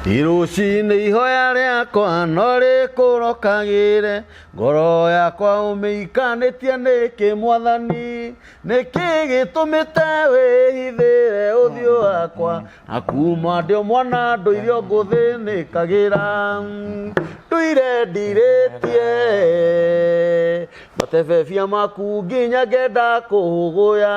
Irucini ihoya riakwa no rikurokagire ngoro yakwa umeikanĩtie nĩkĩ mwathani nĩkĩ gĩtũmĩte wĩhithĩre ũthiũ wakwa na kuma ndĩ mwana ndũire ngũthĩnĩkagĩra ndũire ndirĩtie matebebia maku nginya ngenda kũhũgũya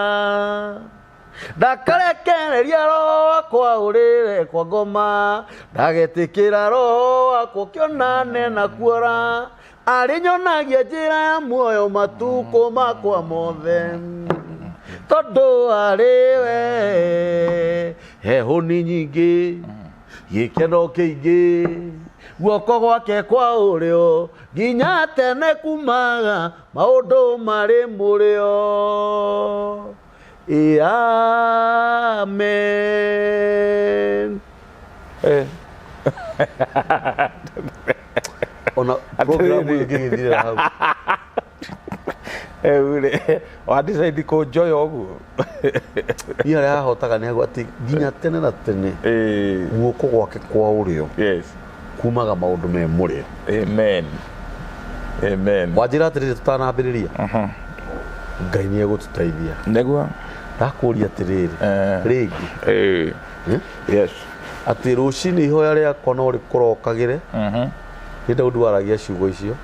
ndakarekereria roho wakwa ũrĩre kwa ngoma ndagetĩkĩra roho wakwa kĩonane na kuora arĩ nyonagia njĩra ya muoyo matukũ makwa mothe tondũ arĩwe heho nĩ nyingĩ gĩkeno kĩingĩ guoko gwake kwa ũrĩo nginya tene kumaga maũndũ marĩ mũrĩo. Amen. Ona programu ingine hau. Ule wadisaidi ko joy ogu. Ia ya hotaga ne gwati nginya tene na tene. Guoko gwake kwa ũrĩo. Yes. Kumaga maũndũ me mũrĩo. Amen. Amen. Wajira atĩrĩrĩ tutanambĩrĩria. Ngai nĩ egũtũteithia. Negua. Ndakũria atĩrĩrĩ rĩngĩ yes atĩ rũcinĩ ihoya rĩakwa no rĩkũrokagĩre hĩndĩ ĩyo ndwaragia ciugo icio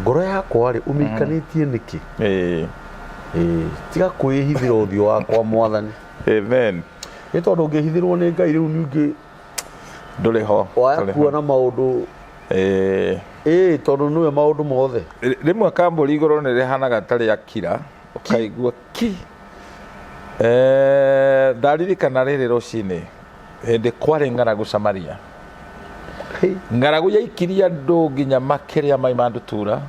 ngoro yakwa rĩ ũmĩikanĩtie nĩkĩ tiga kwĩhithĩra ũthiũ wakwa mwathani. Amen. Nĩ tondũ ũngĩhithĩrwo nĩ Ngai rĩu ningĩ ndũrĩ ho waya kuona maũndũ tondũ nĩwe maũndũ mothe. Rĩmwe kambũri igũrũ nĩ rĩhanaga ta rĩakira ũkaigua ki ndaririkana rĩrĩ rũcinĩ hĩndĩ kwarĩ ng'aragu Samaria. Ng'aragu yaikiria andũ nginya makĩrĩa mai ma ndutura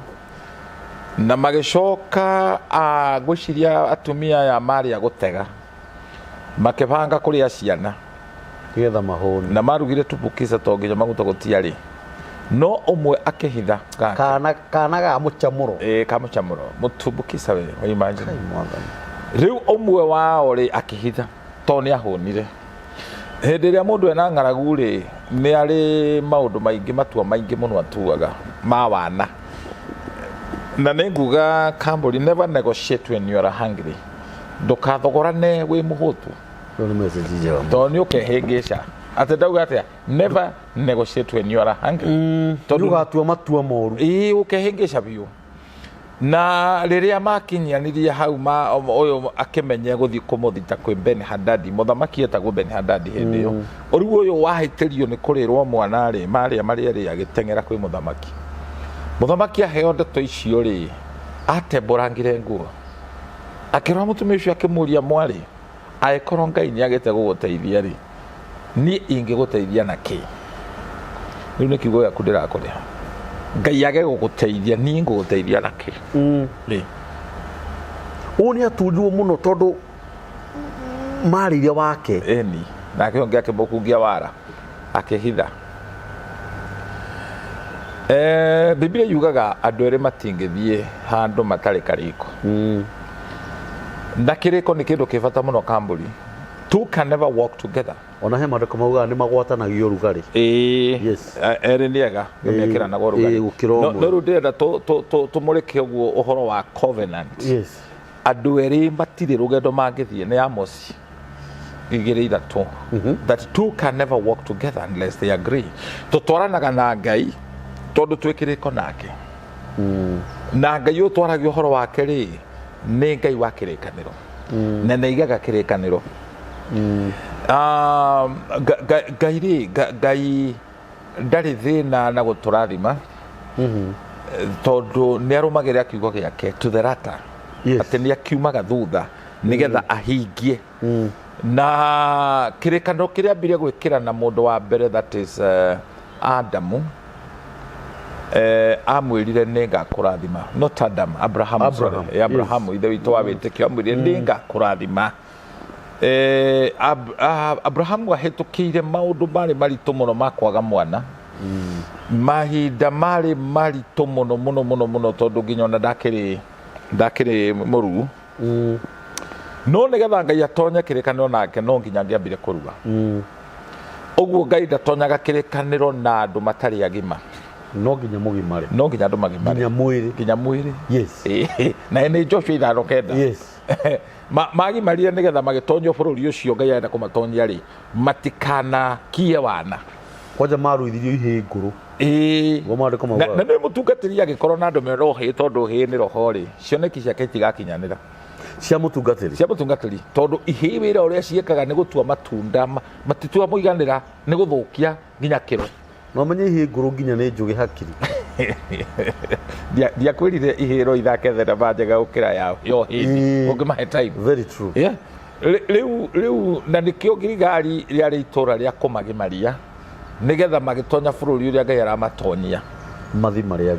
na magĩcoka gwĩciria atumia aya marĩ a gũtega makĩbanga kũrĩa ciana nĩgetha mahũne na marugire tubukisa to nginya maguta gũtiarĩ no ũmwe akĩhitha kana ga mũcamũro ka mũcamũro mũtubukisa we imagine rĩu ũmwe wao rĩ akĩhitha to nĩ ahũnire. Hĩndĩ ĩrĩa mũndũ ena ng'aragu rĩ nĩ arĩ maũndũ maingĩ matua maingĩ mũno atuaga ma wana na nĩ nguga Kambũri never negotiate when you are hungry. Ndũkathogorane wĩ mũhũtu to nĩ ũkehĩngĩca atĩ ndauga atĩa never negotiate when you are hungry tondũ ũgatua matua moru ũkehĩngĩca biũ. Na rĩrĩa makinyanĩria hau ũyũ akĩmenya gũthiĩ kũmũthita kwĩ Ben Hadadi mũthamaki etagwo Ben Hadadi hĩndĩ ĩyo ũrĩu ũyũ wahĩtĩrio nĩ kũrĩrwo mwana rĩ marĩa marĩa rĩ agĩteng'era kwĩ mũthamaki. Mũthamaki aheo ndeto icio rĩ atembũrangire nguo akĩrora mũtumia ũcio akĩmũria mwarĩ agĩkorwo Ngai nĩ agĩte gũgũteithia rĩ niĩ ingĩgũteithia na kĩ? Rĩu nĩ kiugo gĩaku ndĩrakũrĩha Ngai age gũgũteithia niĩ ngũgũteithia na kĩ? Ũũ nĩ aturirwo mũno tondũ marĩire wake eni nake ũngĩ akĩmũkungia wara akĩhitha. Biblia yugaga andũ erĩ matingĩthiĩ handũ matarĩ karĩko na kĩrĩko nĩ kĩndũ kĩbata mũno Kambũri. Two can never walk together. Ona he maandĩko maugaga nĩ magwatanagio ũrugarĩ. Yes. Erĩ nĩega nĩmekĩranaga ũrugarĩ. No rĩu ndĩrenda tũmũrĩke ũguo ũhoro wa covenant. Yes. Andũ erĩ matirĩ rũgendo mangĩthiĩ nĩ Amos 2:3 that two can never walk together unless they agree. Tũtwaranaga na Ngai tondũ twĩ kĩrĩko nake na Ngai ũtwaragia ũhoro wake rĩ nĩ Ngai wa kĩrĩkanĩro na nĩigaga kĩrĩkanĩro. Ngai ndarĩ thĩna na gũtũrathima tondũ nĩ arũmagĩrĩra kiugo gĩake to the latter atĩ nĩ akiumaga thutha nĩgetha ahingie na kĩrĩkanĩro kĩrĩa ambire gwĩkĩra na mũndũ wa mbere that is Adamu amwĩrire nĩ ngakũrathima not Adam, Abraham ithe witũ wa wĩtĩkio amwĩrire nĩ ngakũrathima. Abrahamu ahĩtũkĩire maũndũ marĩ maritũ mũno ma kwaga mwana mahinda marĩ maritũ mũno tondũ nginya ona ndakĩrĩ mũrugu no nĩgetha Ngai atonye kĩrĩkanĩro nake no nginya angĩambire kũruga Oguo Ngai ndatonyaga kĩrĩkanĩro na andũ matarĩ agima. No nginya mũgimare. No nginya andũ magimare. Nginya mwĩrĩ. Yes. Na nĩ Joshua 5:9. Yes. Magimarire nĩgetha magĩtonywo bũrũri ũcio Ngai arenda kũmatonyia rĩ matikana kie wana. Kwanja maruithirio ihĩ ngũrũ. Na nĩ mũtungatĩri agĩkorwo na andũ merohĩ tondũ hĩ nĩ roho rĩ cioneki ciake itigakinyanĩra. Cia mũtungatĩri tondũ ihĩ wĩra ũrĩa ciekaga nĩ gũtua matunda matitua mũiganĩra nĩ gũthũkia nginya kĩro. No menye ihĩ ngũrũ nginya nĩ njũgĩ hakiri. Ndiakwĩrire ihĩro ithake thenema njega gũkĩra yo hĩndĩ ũngĩmahe time. Very true. Rĩu na nĩkĩo thirikari rĩarĩ itũra rĩa kũmagimaria nĩgetha magĩtonya bũrũri ũrĩa Ngai aramatonyia. Mathi marĩ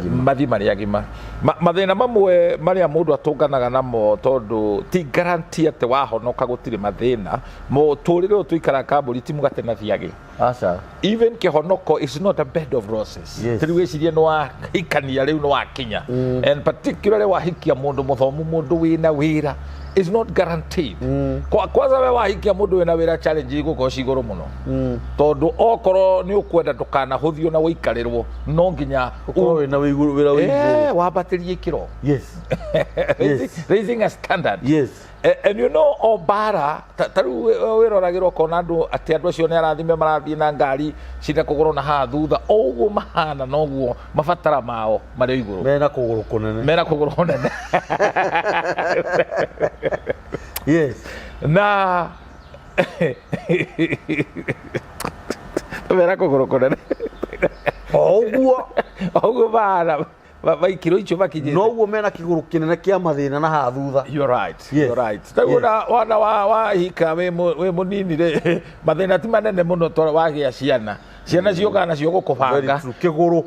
agima. Mathĩna mamwe marĩa mũndũ atũnganaga namo tondũ ti guarantee atĩ wahonoka gũtirĩ mathĩna. Mũtũrĩre ũyũ tũikara kambũri ti mũgate na thiagĩ. Aca. Even kĩhonoko is not a bed of roses. Tĩrĩ wĩcirie nĩ wahikania rĩu nĩ wakinya. And particularly wahikia mũndũ mũthomu mũndũ wĩna wĩra is not guaranteed. Kwanza we wahikia mũndũ wĩna wĩra challenge igũkorwo ci igũrũ mũno. Tondũ okorwo nĩ ũkwenda ndũkanahũthio na wĩikarĩrwo no nginya ũkorwo wĩna wĩra wĩigũ. Wambatĩrie kĩro. Yes. Raising a standard. Yes. And you know Obara taru wĩroragĩrwo kona atĩ andũ acio nĩ arathime marathiĩ na ngari cina kũgũrũ na haha thutha ũguo mahana noguo mabatara mao marĩ igũrũ. Mena kũgũrũ kũnene. Yes. Na mena kũgũrũ kũnene. Ũguo bahana vaikiro icio makinyĩte. Noguo mena kĩgũrũ kĩnene kĩa mathĩna na haha thutha. You're right. Tagũra wana wahika wĩ mũnini rĩ mathĩna ti manene mũno tondũ wagĩa ciana ciũkaga nacio gũkũbanga. Kĩgũrũ.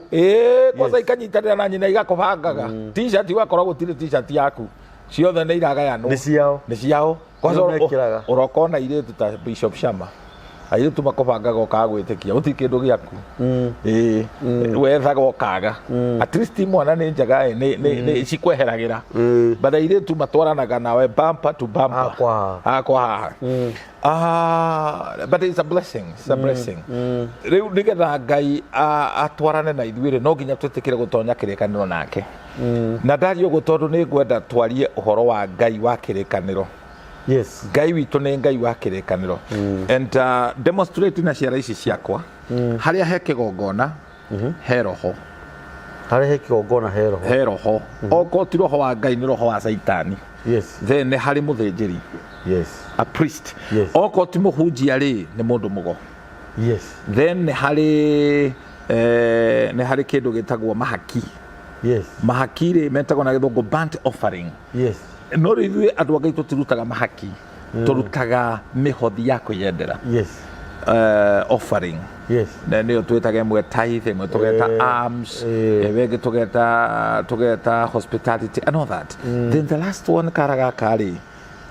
Kwanza ikanyitanĩra na nyina igakũbangaga. T-shirt ũgakora gũtirĩ T-shirt yaku. Ciothe nĩ iragayanwo. Nĩ ciao. Kwanza ũrokona irĩtu ta Bishop Shama. Airĩtu makũbangaga ũkaga gwĩtĩkia gũtirĩ kĩndũ gĩaku. Wethaga ũkaga. At least mwana nĩ njega nĩ cikweheragĩra. But airĩtu matwaranaga nawe bumper to bumper. Akwa. But it's a blessing. Rĩu nĩgetha Ngai atwarane na ithuĩ no nginya twĩtĩkĩre gũtonya kĩrĩkanĩro nake. Na ndario ũguo tondũ nĩ ngwenda twarie ũhoro wa Ngai wa kĩrĩkanĩro. Yes. Ngai witũ nĩ Ngai wa kĩrĩkanĩro. And demonstrate na ciara ici ciakwa. Harĩa he kĩgongona he roho. He roho. Okorwo ti roho wa Ngai nĩ roho wa Saitani. Yes. Then nĩ harĩ mũthĩnjĩri. Yes. A priest. Yes. Okorwo ti mũhunjia rĩ nĩ mũndũ mũgo. Yes. Then nĩ harĩ kĩndũ gĩtagwo mahaki. Yes. Mahaki rĩ metagwo na gĩthũngũ burnt offering. Yes. No ithuĩ andũ a Ngai tũtirutaga mahaki. Tũrutaga mĩhothi ya kwĩyendera. Yes. Offering. Yes. Na nĩyo twĩtaga ĩmwe tithe, ĩmwe tũgeta alms, ĩngĩ tũgeta hospitality and all that. Then the last one karagaka rĩ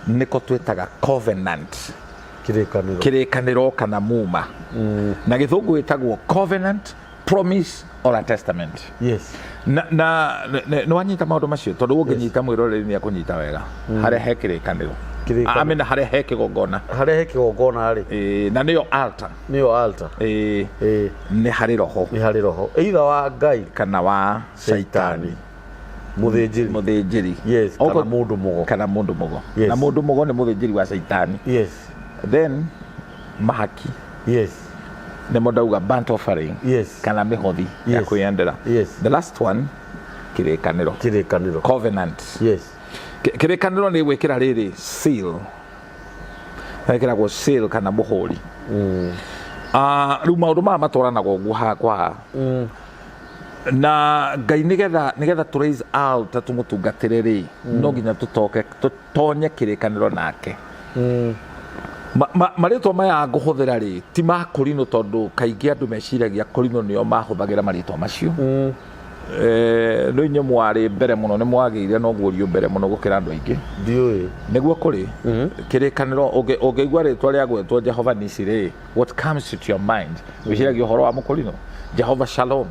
nĩko twĩtaga covenant. Kĩrĩkanĩro kana muma. Na gĩthũngũ gĩtagwo covenant, promise or a testament. Yes. Na nĩ wanyita maũndũ macio tondũ ũngĩnyita mwĩroreri nĩ akũnyita wega. Harĩa he kĩrĩkanĩro. Amena harĩa he kĩgongona. Rĩ. Na nĩyo altar. Nĩ harĩ roho. Either wa Ngai kana wa Saitani. Mũthĩnjĩri. Yes. Kana mũndũ mũgo. Yes. Na mũndũ mũgo nĩ mũthĩnjĩri wa Saitani. Yes. Then mahaki. Yes. Nemo dauga burnt offering. Yes. Kana mĩhothi ya kwĩyendera. Yes. The last one kĩrĩkanĩro. Covenant. Yes. Kĩrĩkanĩro nĩ gwĩkĩra rĩrĩ seal. Gwĩkĩragwo seal kana mũhũri. Rĩu maũndũ maya matwaranagwo ũguo haha kwa haha. Na Ngai nĩgetha tũ raise out tũmũtungatĩre rĩ no nginya tũtonye kĩrĩkanĩro nake. Marĩtwa maya ngũhũthĩra rĩ ti ma Korino tondũ kaingĩ andũ meciragia Korino nĩo mahũthagĩra marĩtwa macio. No inyuĩ mwarĩ mbere mũno nĩ mwagĩire no guorio mbere mũno gũkĩra andũ aingĩ. Ndiũĩ. Nĩguo kũrĩ kĩrĩkanĩro ũngĩigua rĩtwa rĩa gwĩtwo Jehova Nisi rĩ what comes to your mind wĩciragia ũhoro wa Mũkorino Jehova Shalom.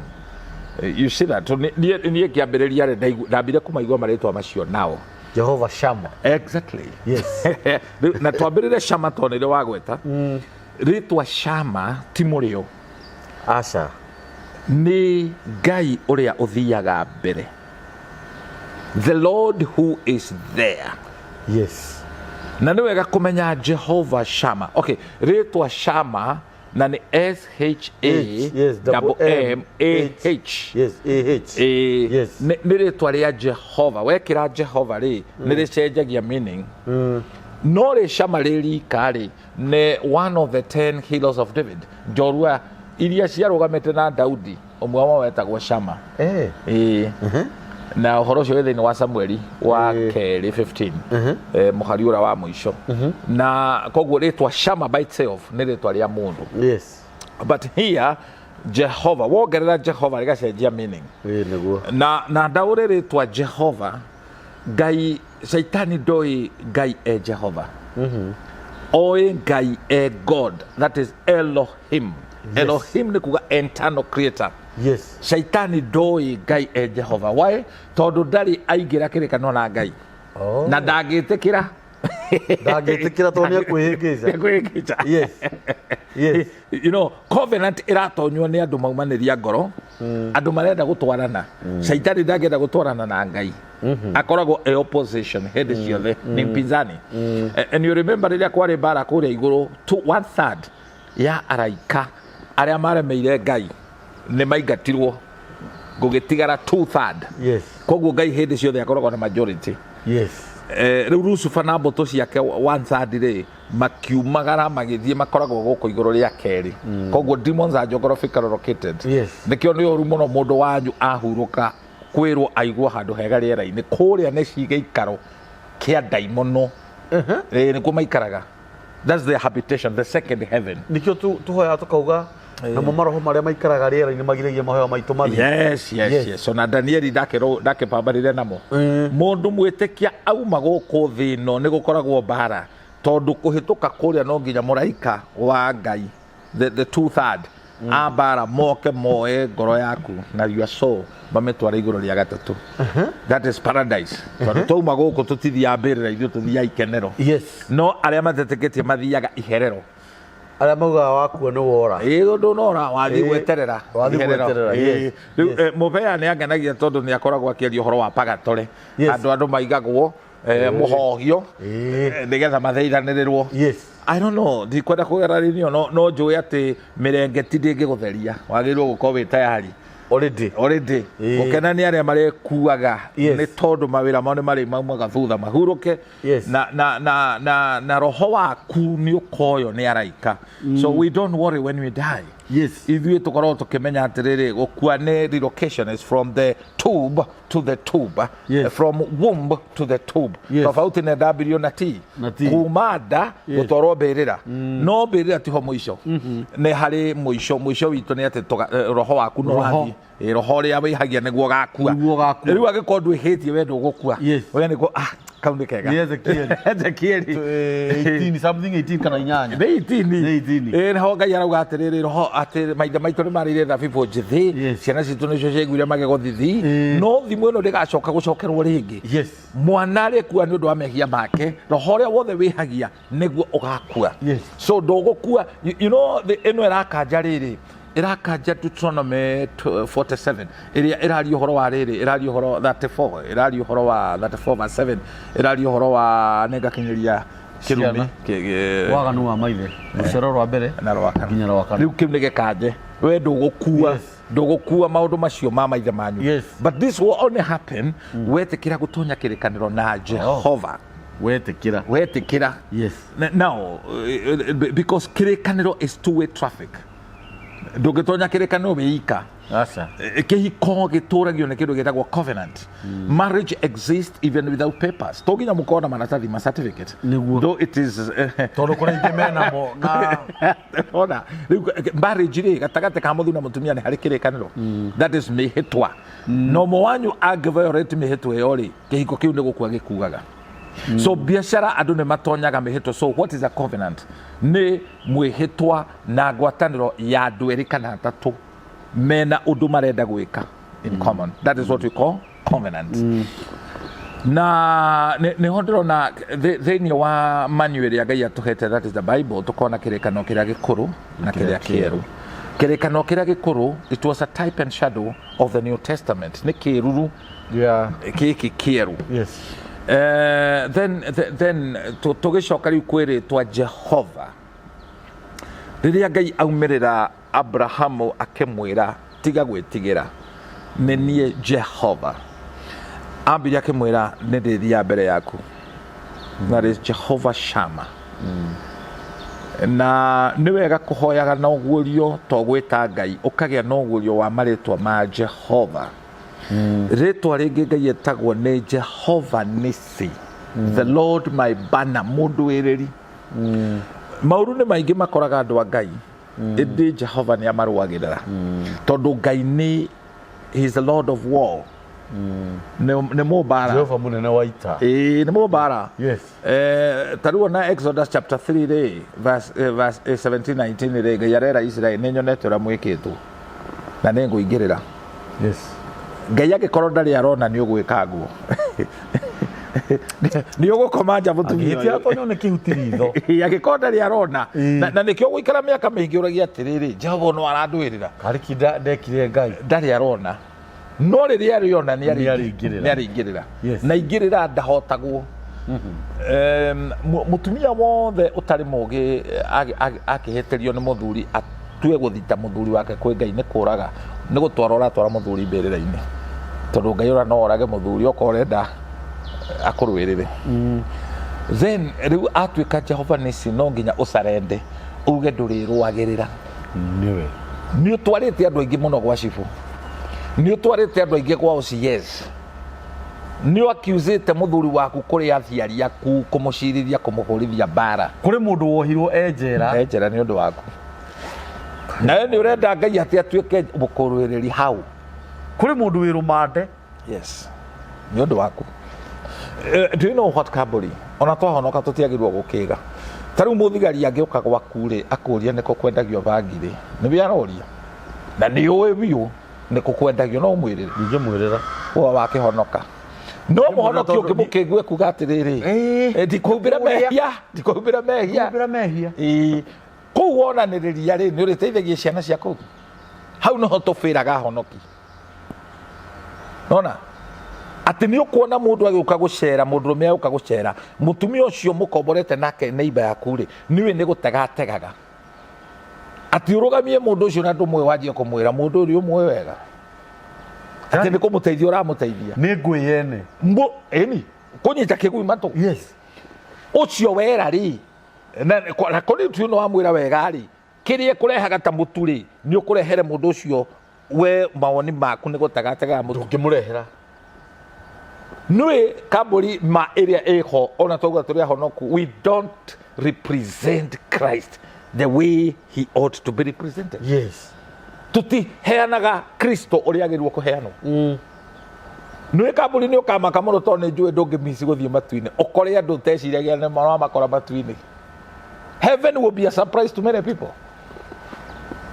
You see that niĩ kĩambĩrĩria rĩ ndambire kũmaigua marĩtwa macio nao. Jehova Shama. Exactly. Yes. Na twambĩrĩre Shama tondũ nĩrĩ wagweta. ritwa Shama ti murio aca ni Ngai uria uthiaga mbere, the Lord who is there. Yes. Na nĩ wega kũmenya Jehovah Shama. Okay, ritwa Shama na ni S-H-A-M-M-A-H. Yes, A-H. Yes. Nĩ ritwa rĩa Jehova. Wekĩra Jehova rĩ nĩ rĩcenjagia meaning. No rĩ Shama rĩ rika rĩ nĩ one of the 10 heroes of David. Njorua iria ciarũgamĩte na Daudi ũmwe wao wetagwo Shama. Na ũhoro ũcio thĩinĩ wa Samueli wa kerĩ 15 mũhari ũrĩa wa mũico. Na koguo rĩtwa Shama by itself nĩ rĩtwa rĩa mũndũ. Yes. But here Jehovah, wongerera Jehovah rĩgacenjia meaning. Na ndaũrĩ rĩtwa Jehovah, Ngai Shaitani ndoi Ngai Jehovah. Oĩ Ngai God, that is Elohim. Yes. Elohim ni kuga internal creator. Yes. Shaitani ndoi Ngai Jehovah. Why? Tondu ndari aingira kĩrĩkanĩro na Ngai. Na ndangĩtĩkĩra. Ndangĩtĩkĩra tondũ nĩekwĩhĩngĩca. Yes. Yes. You know, covenant iratonywo nĩ andũ maumanĩria ngoro. Andũ marenda gũtwarana. Shaitani ndangĩenda gũtwarana na Ngai. Akoragwo opposition hĩndĩ ciothe ni mpinzani. And you remember rĩrĩa kwarĩ mbara kũrĩa igũrũ 1/3 ya araika arĩa maremeire Ngai nĩ maingatirwo gũgĩtigara 2/3. Yes. Koguo Ngai hĩndĩ ciothe akoragwo na majority. Yes. Rĩu Lucifer na mbũtũ ciake 1/3 rĩ makiumagara magĩthiĩ makoragwo gũkũ igũrũ rĩa kerĩ. Koguo demons are geographically located. Yes. Nĩkĩo nĩ ũru mũno mũndũ wanyu ahurũka kwĩrwo aigua handũ hega rĩera-inĩ kũrĩa nĩ gĩikaro kĩa ndaimono. Nĩkuo maikaraga. That's their habitation, the second heaven. Nikio tuhoya tukauga na maroho maria maikaraga rĩera-inĩ magiragia mahoya maitũ mathi. Yes. So na Danieli ndakĩpambanĩre namo. Mũndũ mwĩtĩkia auma gũkũ thĩ ĩno nĩ gũkoragwo mbara tondũ kũhĩtũka kũrĩa no nginya mũraika wa Ngai the 2/3 ambara moke moe ngoro yaku na your soul mametwara igũrũ rĩa gatatũ. That is paradise. Tondũ twauma gũkũ tũtithiaga mbĩrĩra ithuĩ tũthiaga ikenero. Yes. No arĩa matetĩkĩtie mathiaga iherero. Arĩa maugaga wakua nĩ wora. Ndũnora wathiĩ gweterera. Yes. Mũbea nĩ angenagia tondũ nĩ akoragwo akĩaria ũhoro wa pagatore. Andũ maigagwo mũhohio nĩgetha matheithanĩrĩrwo. Yes. I don't know, ndikwenda kũgerarinio no njũĩ atĩ mĩrengeti ndĩngĩgũtheria. Wagĩrĩirwo gũkorwo wĩ tayari. Already. Gũkena nĩ arĩa marekuaga nĩ tondũ mawĩra mao nĩ marĩ maumaga thutha mahurũke. Na roho waku nĩ ũkoyo nĩ araika. So we don't worry when we die. Yes. Ithuĩ tũkorwo tũkĩmenya atĩrĩrĩ gũkua nĩ relocation is from the tube to the tube. Yes. From womb to the tube. Yes. Tofauti na W na T. Kuma nda gũtwarwo mbĩrĩra. No mbĩrĩra tiho mũico. Nĩ harĩ mũico witũ nĩ atĩ roho waku no rathiĩ. Roho rĩa wĩhagia nĩguo gakua. Rĩu agĩkorwo ndwĩhĩtie we ndũgũkua. We nĩguo kau nĩ kega. Ezekiel 18 kana 8. Nĩ 18. Naho Ngai arauga atĩrĩrĩ roho atĩ maithe maitũ nĩ marĩire thabibũ njĩthĩ. Ciana citũ nĩcio ciaiguire magego thithi. No thimũ ĩno ndĩgacoka gũcokerwo rĩngĩ. Mwana arĩkua nĩ ũndũ wa mehia make. Roho ũrĩa wothe wĩhagia nĩguo ũgakua. So ndũgũkua. You know ĩno ĩrakanja rĩrĩ. Irakanja Deuteronomy 47 ĩrĩa ĩraria ũhoro wa rĩrĩ, ĩraria ũhoro 34, ĩraria ũhoro wa 34:7, ĩraria ũhoro wa negakinyĩria kĩrumi waganu wa maithe rũcero rwa mbere na rwa kana nginya rwa kana. Rĩu kĩu nĩ gĩkanje we ndũgũkua maũndũ macio ma maithe manyu. But this will only happen wetĩkĩra gũtonya kĩrĩkanĩro na Jehovah. Wetĩkĩra. Yes. Now because kĩrĩkanĩro is two-way traffic. Ndũngĩtonya kĩrĩkanĩro wĩika. Kĩhiko gĩtũragio nĩ kĩndũ gĩtagwo covenant. Marriage exists even without papers. To nginya mũkorwo na maratathi ma certificate. Though it is tondũ kũrĩa ingĩ mena mo na ona marriage rĩ gatagatĩ ka mũthuri na mũtumia nĩ harĩ kĩrĩkanĩro. That is mĩhĩtwa. No mwanyu angĩviolate mĩhĩtwa ĩyo rĩ kĩhiko kĩu nĩ gũkua gĩkuaga. So biashara andũ nĩ matonyaga mĩhĩtwa. So what is a covenant? Nĩ mwĩhĩtwa na ngwatanĩro ya andũ erĩ kana atatũ mena ũndũ marenda gwĩka in common. That is what we call covenant. na nä ho ndä rona thä wa manuä ya Ngai atåhete, that is the Bible, tå kona kä rä kano kä rä a gä kå rå na kä rä a kä erå. Kä rä kano kä rä a gä kå rå, it was a type and shadow of the New Testament. Nä kä ruru kä kä kä erå. Then tå gä coka rä u kwä rä twa Jehova rä rä a Ngai aumä rä ra Abrahamu akä ra tiga gwä tigä ra nä niä Jehova. Ambia akimwira nä ndä thia mbere yaku, that is Jehovah Shammah. Na nä wega kå hoyaga na ũguũrio to gwĩta Ngai, ũkagĩa na ũguũrio wa marĩtwa ma Jehova. Rĩtwa rĩngĩ Ngai etagwo nĩ Jehova Nisi, the Lord my banner, mũndũĩrĩri. Maũndũ nĩ maingĩ makoraga andũ a Ngai, ĩndĩ Jehova nĩ amarũagĩrĩra, tondũ Ngai nĩ, he is the Lord of war. Ne mobara Jehova munene wa ita. Ne mobara. Yes. Taruo na Exodus chapter 3 re verse 17 19 re Ngai arera Israeli ne nyonete ura mwikitwo na ne nguingirira. Yes. Ngai agikorwo ndari arona ni ugwikagwo. Ni ugukoma nja mutumia. Agiti atonyo ne kihutiriro. Agikorwo ndari arona na nikio gwikara miaka mingi uragia atiriri Jehova no aranduirira. Kariki ndekire Ngai Ndari arona. No rä rä a rä ona nä aringä rä ra na ingä rä ra ndahotagwo. Må tumia wothe å tarä må gä akä hä tä rio nä må thuri atue gå thita må thuri wake kwä Ngai nä kå raga nä gå twara å ratwara må thuri mbä rä ra-inä, tondå Ngai å ra no orage må thuri okorwo renda akå rwä rä re. Then rä u atuä ka Jehova Nisi no nginya å carende uge ndå rä rwagä rä ra. Nä å twarä te andå aingä må no gwa cibå, nä å twarä te andå aingä gwa OCS, nä å akiuzĩte mũthuri waku kũrĩ aciari aku, kũmũcirithia, kũmũhũrithia mbara. Kũrĩ mũndũ wohirwo enjera nĩ ũndũ waku, nawe nĩ ũrenda Ngai atĩ atuĩke mũkũrũĩrĩri hau. Kũrĩ mũndũ wĩ rũmande. Yes, nĩ ũndũ waku. Do you know what, Kambũri, ona twahonoka tũtiagĩrĩirwo gũkĩga. Ta rĩu mũthigari angĩũka gwaku-rĩ akũria nĩkũ kwendagio bangi-rĩ, nĩwe aroria na nĩ ũĩ biũ nĩkũ kwendagio, no ũmwĩrĩre. Ndingĩmwĩrĩra wa wakĩhonoka no mũhonoki ũngĩ mũkĩngue kuga atĩrĩrĩ ndikũmbĩra mehia kũu wonanĩrĩria-rĩ nĩ ũrĩteithagia ciana cia kũu, hau noho tũbĩraga honoki. Nona atĩ nĩ ũkuona mũndũ agĩũka gũcera, mũndũrũme agĩũka gũcera, mũtumia ũcio mũkomborete nake neighbor yaku-rĩ nĩwe nĩ gũtega ategaga, atĩ ũrũgamie mũndũ ũcio na ndũmwe wanjie kũmwĩra mũndũ ũrĩa ũmwe wega atĩ nĩ kũmũteithia ũramũteithia nĩ ngũĩ yene ĩni kũnyita kĩgui matũ. Yes. Ũcio wera-rĩ na kũrĩ tu no wamwĩra wega-rĩ kĩrĩa kũrehaga ta mũtu-rĩ nĩ ũkũrehere mũndũ ũcio we mawoni maku nĩ gũtega ategaga mũtu ũngĩmũrehera. Nĩ Kambũri ma ĩrĩa ĩho ona twauga tũrĩ ahonoku, we don't represent Christ the way he ought to be represented. Yes. Tutiheanaga Kristo ũrĩa agĩrĩirwo kũheanwo. Nĩ Kambũri nĩ ũkamaka mũno tondũ nĩ njũĩ ndũngĩmici gũthiĩ matu-inĩ ũkore andũ teciragia nĩ marakora matu-inĩ. Heaven will be a surprise to many people.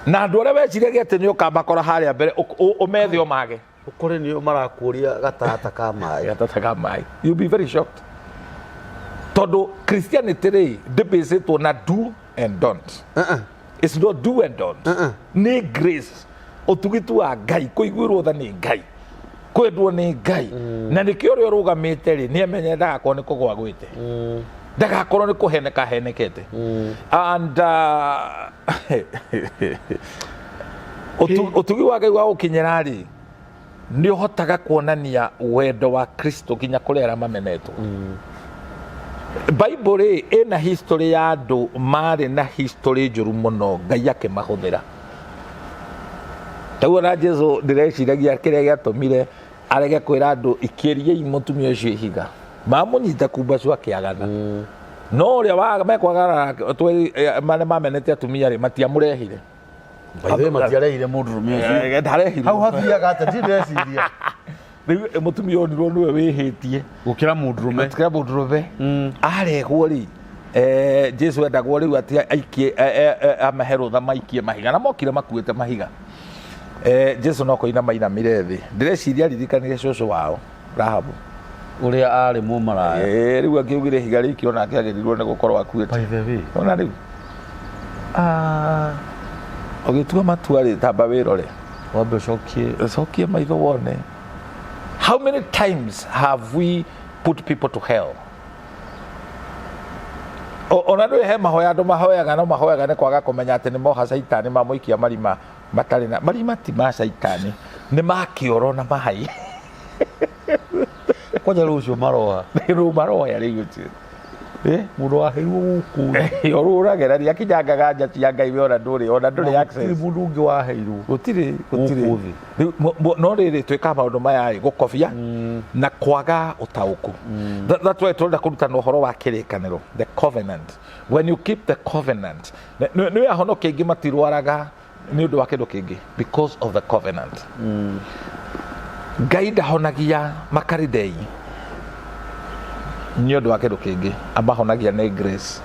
Na andũ arĩa weciragia atĩ nĩ ũkamakora harĩa mbere ũmethe ũmage ũkore nĩo marakũria gatata ka maĩ. You'll be very shocked. Tondũ Christianity-rĩ ndĩbĩcĩtwo na do and don't. It's not do and don't. Nĩ grace. Ũtugiti wa Ngai, kũiguĩrwo tha nĩ Ngai, kwendwo nĩ Ngai, na nĩkĩo ũrĩa ũrũgamĩte-rĩ nĩ amenye ndagakorwo nĩ kũgwa gwĩte, ndagakorwo nĩ kũheneka henekete. And ũtugi wa Ngai wa gũkinyĩra-rĩ nĩ ũhotaga kuonania wendo wa Kristo nginya kũrĩ arĩa mamenetwo. Bible ĩna history ya andũ marĩ na history njũru mũno Ngai akĩmahũthĩra. Taguo na Jesũ ndĩreciragia kĩrĩa gĩatũmire arege kwĩra andũ ikĩriei mũtumia ũcio ihiga, mamũnyita kumbacu akĩagana. No ũrĩa mekwagana marĩa mamenete atumia-rĩ matiamũrehire. Baithe matiarehire mũndũrũme ũcio. Ndarehire. Hau hathiaga atĩ ndireciria. Rĩu mũtumia ũyũ nĩrwo nĩwe wĩhĩtie gũkĩra mũndũrũme. Arehwo-rĩ Jesũ endagwo rĩu atĩ aikie amahe rũtha maikie mahiga, na mokire makuĩte mahiga. Jesũ no kũinama ainamire thĩ, ndĩreciria aririkanire cũcũ wao Rahabu. Uria ari mumaraya. Riu akiugire higa riki ona akiagirirwo ne gukorwo akuite. By the way. Ona riu. Ogitua matua ri tamba wirore. Wambe cokie maitho wone. How many times have we put people to hell? Ona ndu he mahoya andu mahoyaga ne kwaga kumenya ati ni moha saitani mamuikia marima matari na marima ti ma saitani ni makioro na mahai. Kwaja rucio maroha. Ru maroha ya riu ti. Mundu aheirwo guku. Yoruragira ria kinyangaga njati ya Ngai we ona nduri access. Mundu ungi waheirwo. Gutire. No riri twika maundu maya gukobia na kwaga utauku. That's why told kuruta no horo wa kirikaniro, the covenant. When you keep the covenant, no ya hono kingi matirwaraga ni undu wa kindu kingi because of the covenant. Ngai ndahonagia makaridei ni undu wa kindu kingi abahonagia na grace.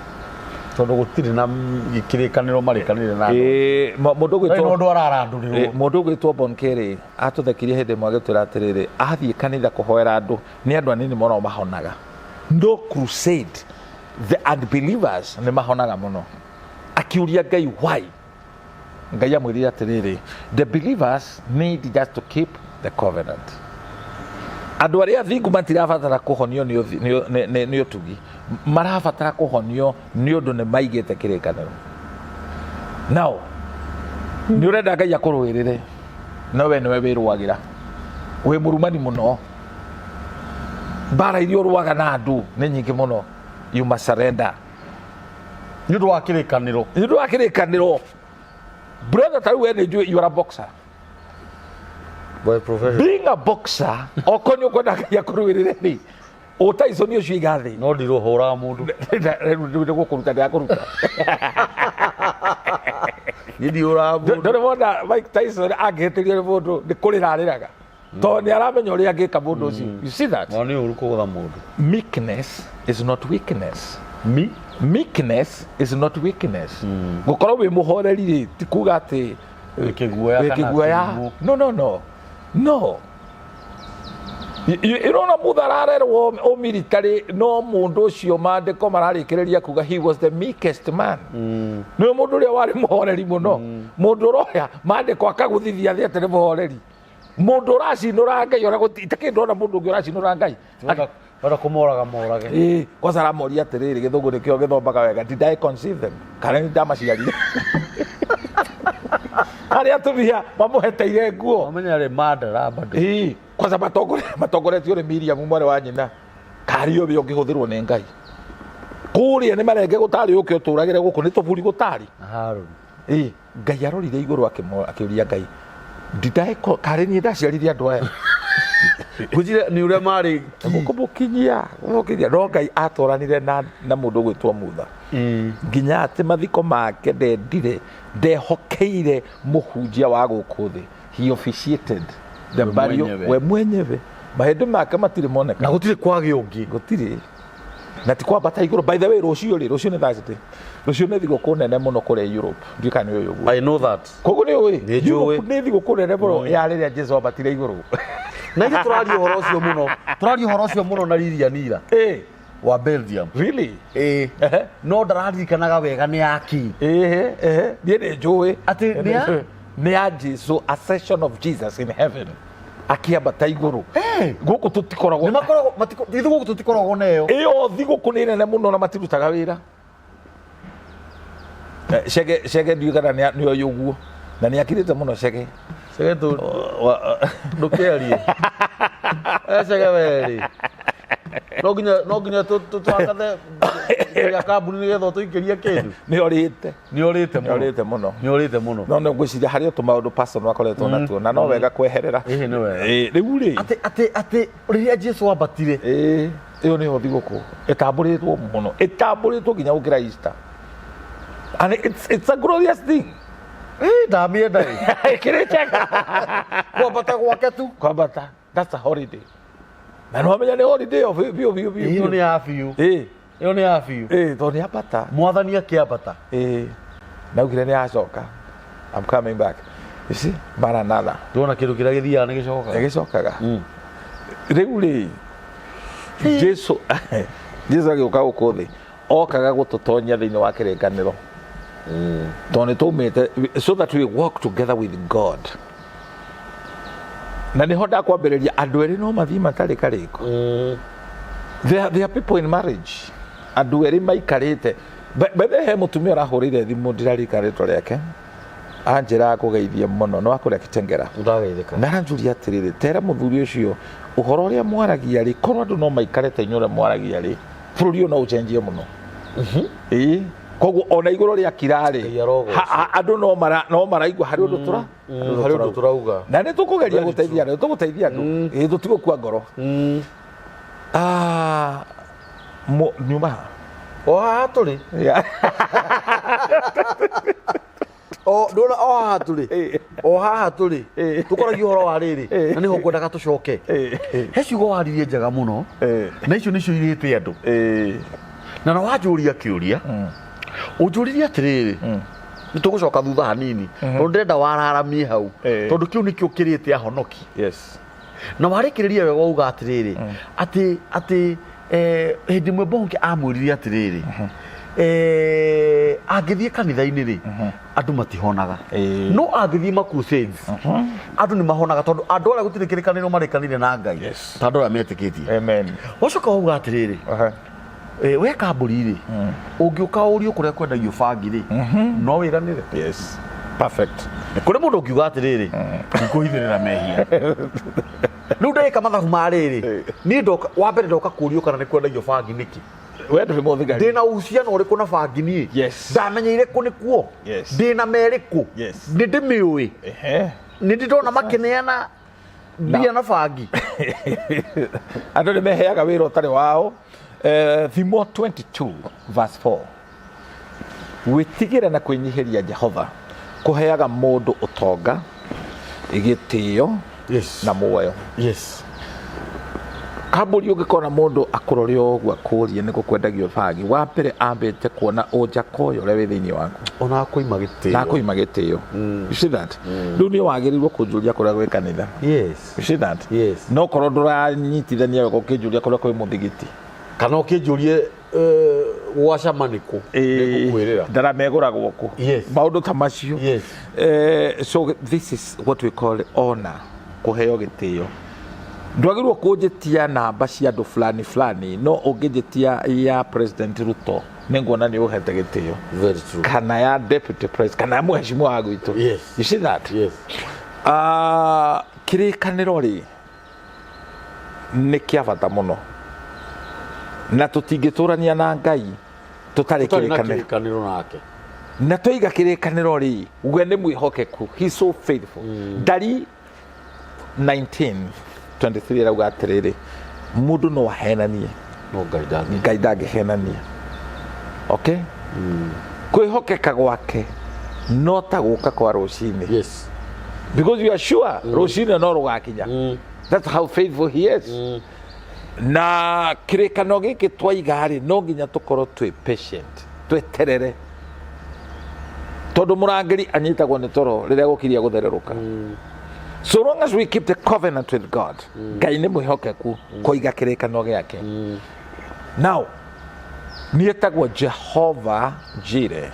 Tondu gutiri na ikirikaniro marikanire na mundu gwitwo mundu ararandurirwo mundu gwitwo Bonkere atuthakirie hindi mwage turatirire athie kanitha kuhoera andu ni andu anini mono mahonaga. No crusade, the unbelievers ni mahonaga muno. Akiuria Ngai why? Ngai amwirire atiriri, the believers need just to keep the covenant. Andu aria athingu matirabatara kuhonio ni utugi, marabatara kuhonio ni undu ni maigite kirikaniro. Now ni urenda Ngai akurwirire no we niwe wirwagira we murumani muno bara irio rwaga na andu ni nyingi muno. You must surrender ni undu wa kirikaniro. Brother taru we ni you are a boxer. By profession. Being a boxer, okonyo kwenda Ngai akurwirire ni Tyson ni ucio igathi no ndiruhura mundu ndio gukuruta ndia kuruta ndiura mundu ndore wona Mike Tyson agetirie mundu ni kurirariraga to ni aramenya uria angika mundu ucio. You see that? No ni uru kugutha mundu. Meekness is not weakness. Meekness is not weakness. Gukorwo wi muhoreri ri ti kuga ati kiguoya. No. Irona muthararerwo o military no mundu ucio mandiko mararikiriria kuga he was the meekest man. No mundu uria wari muhoreri muno. Mundu roya mandiko akaguthithia thi atene muhoreri. Mundu racinura Ngai ora gutite ndona mundu ungi racinura Ngai. Ora kumorage. Kwanza ramoria atiriri githungu nikio githombaga wega. Did I conceive them? Kana ni ndamaciarire. Aria tumia mamuheteire nguo. Amenya ri madara bado. Kwanza matogoretio ni Miriam mware wa nyina. Kario bi ongihuthirwo ni Ngai. Kuria ni marenge gutari uke uturagire guku ni tuburi gutari. Harun. Ngai arorire iguru akiuria Ngai. Didai kare ni ndaciarire andu aya. Kujire ni uria mari kumukinyia no Ngai atoranire na mundu gwitwo Mutha. Nginya ati mathiko make ndehokeire muhunjia wa guku thi. He officiated the burial we mwenyewe. Mahendo make matire moneka na gutire kwagi ungi gutire na ti kwambata iguru. By the way rucio ni Thursday, rucio ni thigũkũ nene muno kure Europe. Ndikani uyu guo I know that koguo ni uwi Europe ni thigũkũ nene muno ya riria Jesu ambatire iguru. Na ithu turario horo ucio muno na Lilianira wa Belgium. Really? No ndaririkanaga wega ni aki ni njui ati ni ya Jesu, a session of Jesus in heaven akiambata iguru. Guku tutikoragwo ni makoragwo ithu guku tutikoragwo neyo iyo thigũkũ ni nene muno na matirutaga wira. Shege ndiugana ni uyu guo na ni akirite muno Shege tu ndukerie Shege weri no ginya tutwakathe ya kabuni ni getho tuikiria kindu ni orite muno no ngwiciria hari tumaundu pastor wakoretwo natuo na no wega kweherera ni wega riu ri ati riria Jesu ambatire iyo ni thigũkũ itamburitwo muno itamburitwo ginya gukira Easter and it's a glorious thing. Ndamienda kirecheka kwambata gwake tu kwambata. That's a holiday. Na no amenya ni holiday of bio iyo ni afiu iyo ni afiu to ni apata mwathani akiambata na ukire ni acoka. I'm coming back. You see maranatha tuona kindu kiria githiaga ni gicokaga riu ri Jesu agĩũka gũkũ thĩ okaga gũtũtonya thĩinĩ wa kĩrĩkanĩro tondũ nĩ tũmĩte so that we walk together with God. Na nĩho ndakwambĩrĩria andũ erĩ no mathiĩ matarĩ karĩko. There are people in marriage. Andũ erĩ maikarĩte. Bethe he mũtumia ũrahũrĩire thimũ ndirarika rĩtwa rĩake. Anjĩra kũgeithia mũno no akũrĩa Kitengera. Ndageithĩka. Na anjũria atĩrĩrĩ tera mũthuri ũcio ũhoro ũrĩa mwaragia rĩ korwo andũ no maikarĩte inyuĩ ũrĩa mwaragia rĩ bũrũri no ũcenjie mũno. Koguo ona igũrũ rĩa kirarĩ andũ no maraigua harĩ ũndũ turauga na nĩ tũkũgeria gũteithia andũ tũtigũkua ngoro. Nyuma o haha tũrĩ o haha tũrĩ tũkoragia ũhoro wa rĩrĩ na nĩho ngwendaga tũcoke he ciugo waririe njega mũno na icio nĩcio irĩte andũ na wanjũria kĩũria ũnjũririe atĩrĩrĩ nĩ tũgũcoka thutha hanini tondũ ndĩrenda wararamie hau tondũ kĩu nĩkĩo kĩrĩte ahonoki na warĩkĩrĩria wega uga atĩrĩrĩ atĩ hĩndĩ ĩmwe Bonke amwĩrire atĩrĩrĩ angĩthiĩ kanitha-inĩ rĩ andũ matihonaga no angĩthiĩ ma-crusades andũ nĩ mahonaga tondũ andũ arĩa gũtirĩ kĩrĩkanĩro marĩkanĩire na Ngai ta andũ arĩa metĩkĩtie. Ũcoka uga atĩrĩrĩ we kambũri rĩ ũngĩũka ũrio kũrĩa kwendagio bangi rĩ no wĩranĩre. Kũrĩ mũndũ ũngiuga atĩrĩrĩ ndikũhithĩrĩra mehia rĩu ndagĩka mathabu ma rĩrĩ niĩ wa mbere ndoka kũrio kana nĩ kwendagio bangi nĩkĩ ndĩna uhusiano ũrĩkũ na bangi niĩ ndamenya irĩkũ nĩkuo ndĩna merĩkũ nĩ ndĩmĩũĩ nĩ ndĩrona makĩneana mbia na bangi. Andũ nĩ meheaga wĩra ũtarĩ wao. Thimo 22 verse 4 gwĩtigĩra na kwĩnyihĩria Jehova kũheaga mũndũ ũtonga gĩtĩo na muoyo. Kambũri ũngĩkona mũndũ akũrore ũguo akũrie nĩ gũkwendagio bangi wa mbere ambĩte kuona ũnjaka ũyũ ũrĩa wĩ thĩinĩ waku ona akũima gĩtĩo. You see that? Rĩu nĩ wagĩrĩirwo kũnjũria kũrĩa gwĩ kanitha. You see that? No korwo ndũranyitithania wega ũkĩnjũria kũrĩa kwĩ mũthigiti kana ũkĩnjũrie gwacama nĩkũ nĩgũkwĩrĩra ndaramegũragwo kũ maũndũ ta macio. So this is what we call honor, kũheo gĩtĩo. Ndwagĩrĩirwo kũnjĩtia namba cia andũ fulani no ũngĩnjĩtia ya President Ruto nĩnguona nĩ ũhete gĩtĩo kana ya Deputy President kana ya mũheshimiwa wa gwitũ. You see that? Kĩrĩkanĩro rĩ nĩ kĩa bata mũno na tũtingĩtũrania na Ngai tũtarĩ kĩrĩkanĩro nake na tũiga kĩrĩkanĩro rĩ we nĩ mwĩhokeku, he so faithful. Ndari 19:23 arauga atĩrĩrĩ mũndũ no ahenanie no Ngai ndangĩhenania. Okay? Kwĩhokeka gwake no ta gũka kwa rũcinĩ. Because you are sure rũcinĩ no rũgakinya. That's how faithful he is. Na kĩrĩkanĩro gĩkĩ twaiga rĩ no nginya tũkorwo twĩ patient, tweterere tondũ mũrangĩri anyitagwo nĩ toro rĩrĩa gũkiria gũthererũka. So long as we keep the covenant with God, Ngai nĩ mwĩhokeku kũiga kĩrĩkanĩro gĩake. Now niĩtagwo Jehova Jireh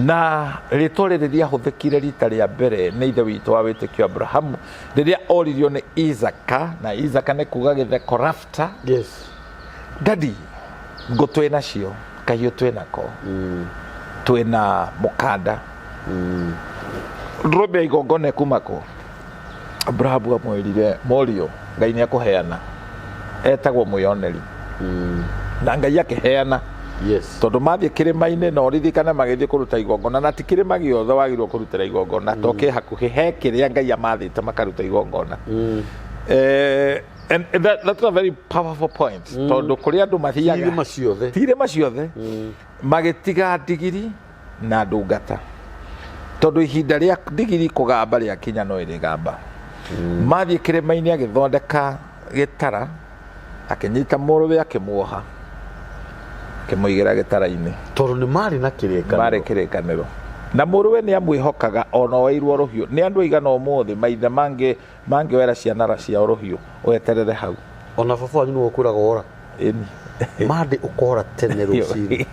na rĩtwa rĩrĩ rĩahũthĩkire rita rĩa mbere nĩ ithe witũ wa wĩtĩkio Abrahamu rĩrĩa oririo nĩ Isaka, na Isaka nĩ kuga gĩtheko rafta. Daddy ngũ twĩnacio kahiũ twĩnako twĩna mũkanda ndũrũme igongona kumako. Abrahamu amwĩrire morio Ngai nĩ akũheana, etagwo mwĩoneri na Ngai akĩheana. Tondũ mathiĩ kĩrĩma-inĩ na ũririkane magĩthiĩ kũruta igongona na ti kĩrĩma gĩothe wagĩrĩirwo kũrutĩra igongona tokĩ hakuhĩ he kĩrĩa Ngai amathĩte makaruta igongona. And that's a very powerful point. Tondũ kũrĩa andũ mathiaga tirĩma ciothe magĩtiga ndigiri na ndungata tondũ ihinda rĩa ndigiri kũgamba rĩa kinya no ĩrĩgamba. Mathiĩ kĩrĩma-inĩ agĩthondeka gĩtara akĩnyita mũrũwe akĩmuoha akĩmũigĩra gĩtara-inĩ tondũ nĩ marĩ kĩrĩkanĩro na mũrũwe nĩ amwĩhokaga ona wairwo rũhiũ. Nĩ andũ aigana ũmũthĩ maithe mangĩoera cianara ciao rũhiũ weterere hau ona baba wanyu no kwiraga ora eni mande ukora tene ruciri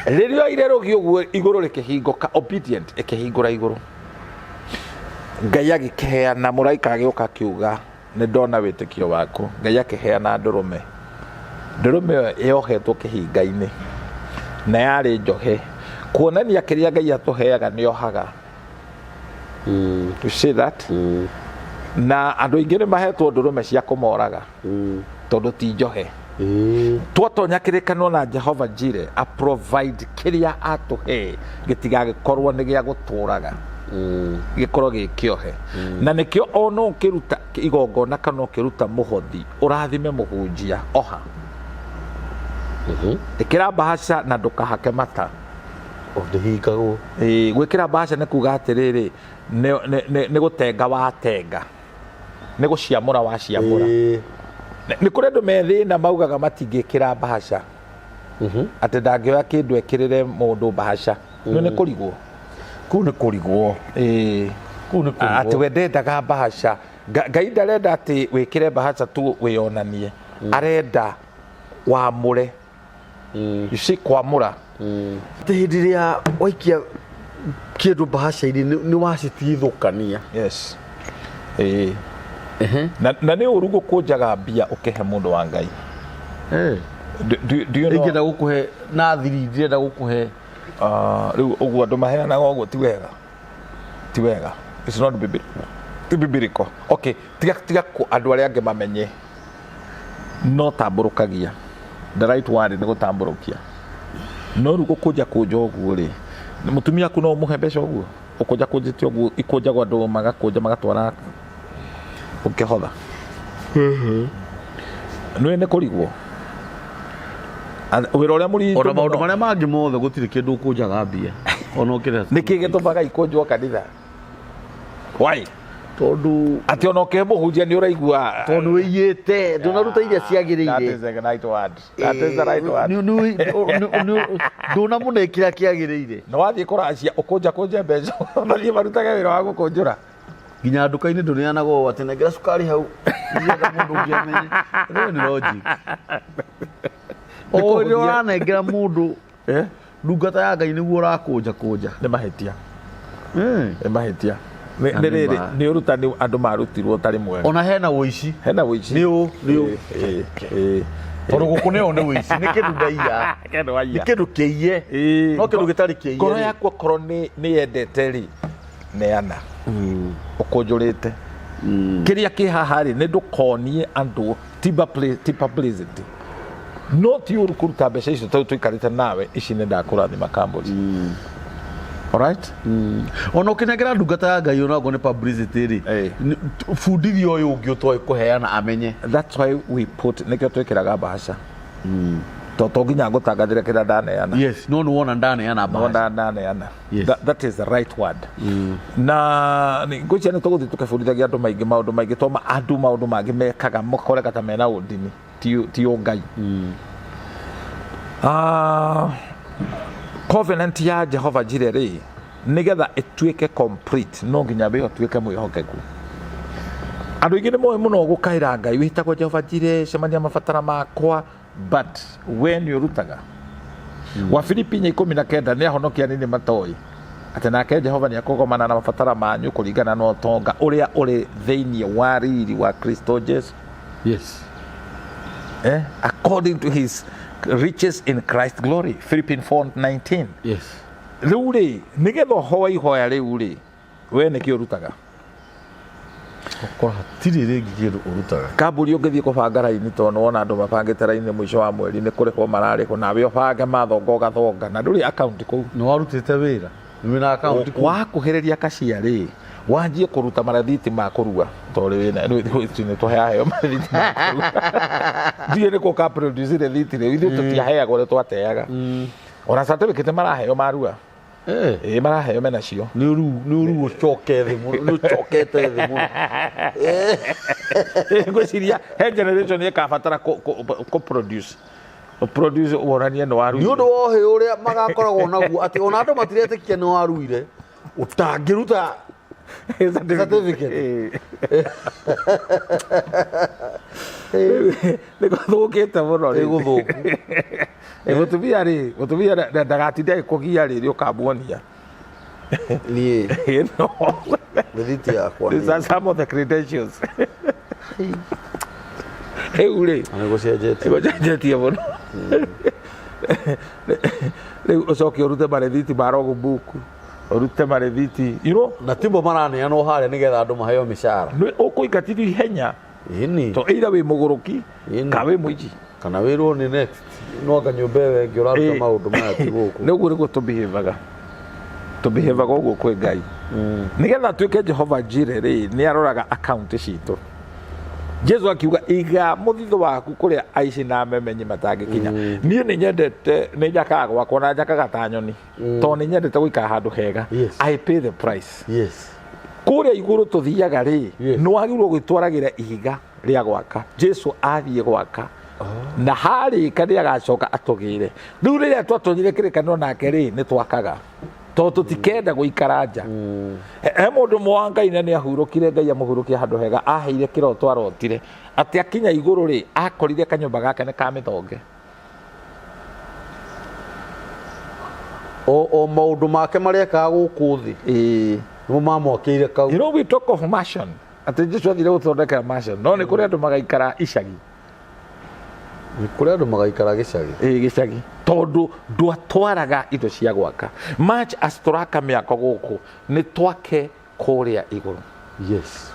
ririo irerogio guo iguru rikihinguka obedient ikihingura iguru Ngai agikeheana muraika agioka kiuga ni ndona witikio waku Ngai akiheana ndurume yohetwo kihinga-ini na yari njohe kuonania kiria Ngai atuheaga ni ohaga to say that na andu aingi ni mahetwo ndurume cia kumoraga tondu ti njohe twatonya kirikanio na Jehova Jire a provide kiria atuhe gitigagikorwo ni gia guturaga gikorwo gikiohe na nikio ono ukiruta igongona kana ukiruta muhothi urathime muhunjia oha ikira bahasha na ndukahake mata ndihingagwo gwikira bahasha ni kuga atiriri ni gutenga watenga ni guciamura waciamura ni kuri andu methina maugaga matingikira bahasha ati ndangioya kindu ekirire mundu bahasha no ni kurigwo kuu ni kurigwo kuu ni kurigwo ati we ndendaga bahasha Ngai ndarenda ati wikire bahasha tu wiyonanie arenda wamure you kwamura hindi ria waikia kindu bahasha-ini ni wacitithukania yes na ni urugo kunjaga mbia ukihe mundu wa Ngai do you know ingenda gukuhe na thiri ndirenda gukuhe riu uguo andu maheanaga uguo ti wega it's not biblical okay tiga ku andu aria angi mamenye no tamburukagia the right word ni gutamburukia no rugo kunja uguo ri mutumia ku no muhe mbeca uguo ukunja kunjite uguo ikunjagwo andu magatwara ukihotha no ene kurigwo wira uria muri ona maundu maria mangi mothe gutiri kindu kunjaga mbia ona ukire niki gitumaga ikunjwo kanitha why tondu ati ona ukimuhunjia ni uraigua tondu wiyite ndunaruta iria ciagirire that is the right word nduna munekira kiagirire no wathie kuracia ukunja mbeca mathie marutage wira wa gukunjura nginya nduka-ini ndunianago ati nengera sukari hau nginya mundu ungiamenye no ni logic ori uranengera mundu ndungata ya Ngai niguo urakunja ni mahitia ni mahitia ni urutani andu marutirwo tari mwega ona hena uici ni tondu guku ni one uici ni kindu ndaiya ni kindu kiiye no kindu gitari kiiye ngoro yakwa korwo ni yendete ri neana ukunjurite kiria ki haha ri ni ndukonie andu ti publicity no ti urukuruta mbeca icio tuikarite nawe ici ni ndakurathima kamburi alright ona ukinengera ndungata ya Ngai onago ni publicity ri fundithio uyu ungi utoi kuheana amenye that's why we put nikio twikiraga bahasha to nginya ngutangathire kira ndaneana yes no wona ndaneana bahasha ndaneana that is the right word na ngwicia ni tuguthi tukabundithagia andu maingi toma andu maundu mangi mekaga mukoreka ta mena undini ti Ngai covenant ya Jehova Jire ri nigetha ituike complete no nginya we otuike mwihokeku andu ingi ni moe muno gukaira Ngai witagwo Jehova Jire cemania mabatara makwa but when you rutaga wa Filipi 19 ni ahonokia nini matoi ati nake Jehova ni akogomana na mabatara manyu kuringana no tonga uria uri thiini wa riri wa Kristo Jesu yes according to his riches in Christ glory Philippians 4:19 yes riu ri nigetha hoya ihoya riu ri we niki urutaga ukora tiri ringi kindu urutaga kamburi ungithie kubanga raini tondu wona andu mabangite raini mwisho wa mweri ni kurihwo mararihwo nawe ubange mathonga na nduri account ku no warutite wira ni na account ku wakuhiriria kashia ri wanjie kuruta marathiti ma kurua tori wina ni tuheahe marathiti ma kurua ndiye ni ko produce rethiti ri ithu tutiaheaga ore twateaga ona certificate maraheo marua maraheo mena cio ni uru ucoke thi muno ni ucokete thi muno ngwiciria he generation ye kabatara ko produce worania no waru ni undu wohe uria magakoragwo naguo ati ona andu matiretikia ni waruire utangiruta certificate nä gå thå kä te må no ä gå thå gå tumia ndagatinde kå gia rä rä å kamwonia niä rithiti yakwa some of the credentials rä u rä nä gå cenjetie gå cenjetie må no rä u å coke å rute marethiti ma rogubuku å rute marethiti na timbo maraneanwo harä nä getha andå maheo mä cara å kå ingatithio ihenya ini to ira wä må gå rå ki ka wä må ici kana wä rwo nä next no anga nyå mba ä wengä å raruta maå ndå maya ti gå kå nä guo nä guo tå behavaga å guo kwä Ngai nä getha tuä ke Jehova Jire rä nä aroraga akaunti citå Jesu akiuga iga må thithå waku kå rä a aici na memenyi matangä kinya niä nä nyendete nä njakaga gwakwo na njakaga ta nyoni tondå nä nyendete gå ikara handå hega I pay the price kå rä a igå rå tå thiaga rä nä wagä rwo gwä twaragä ra ihiga rä a gwaka Jesu athiä gwaka na harä ka nä agacoka atå gä re rä u rä rä a twatonyire kä rä kanä nake rä nä twakaga tondå tå tikenda gå ikara nja he må ndå mwe wa Ngai na nä ahurå kire Ngai amå hurå kia handå hega aheire kä roto arotire atä akinya igå rå rä akorire kanyå mba gake nä kamä thonge o maå ndå make marä ekaga gå kå thä nä mamwakä ire kau we talk of mansion atä Jesu athire gå thondekera mansion no nä kå rä andå magaikara icagi nä kå rä andå magaikara gä cagi gä cagi tondå ndwatwaraga indo cia gwaka much as tå raka mä ako gå kå nä twake kå rä a igå rå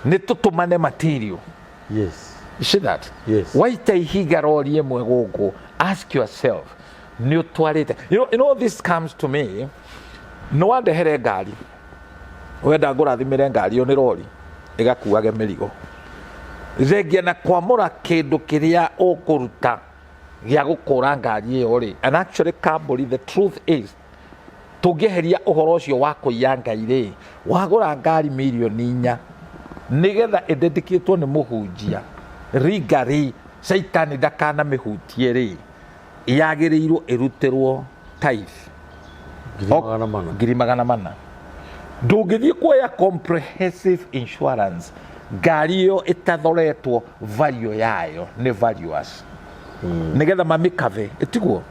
nä tå tå mane material see that waita ihiga rori ĩmwe gũkũ ask yourself nĩ ũtwarĩte you know this comes to me no wandehere ngari wenda ngũrathimĩre ngari ĩyo nĩ rori ĩgakuage mĩrigo thengia na kwamũra kĩndũ kĩrĩa ũkũruta gĩa gũkũra ngari ĩyo rĩ and actually Kamburi the truth is tũngĩeheria ũhoro ũcio wa kũiya Ngai rĩ wagũra ngari milioni 4 nigetha ĩndĩkĩtwo nĩ mũhunjia rigari Saitani ndakana mĩhutie rĩ yagĩrĩirwo ĩrutĩrwo tithe 400,000 ndũngĩthiĩ kuoya comprehensive insurance ngari ĩyo ĩtathoretwo value yayo nĩ valuers nigetha mamĩkave ĩtigwo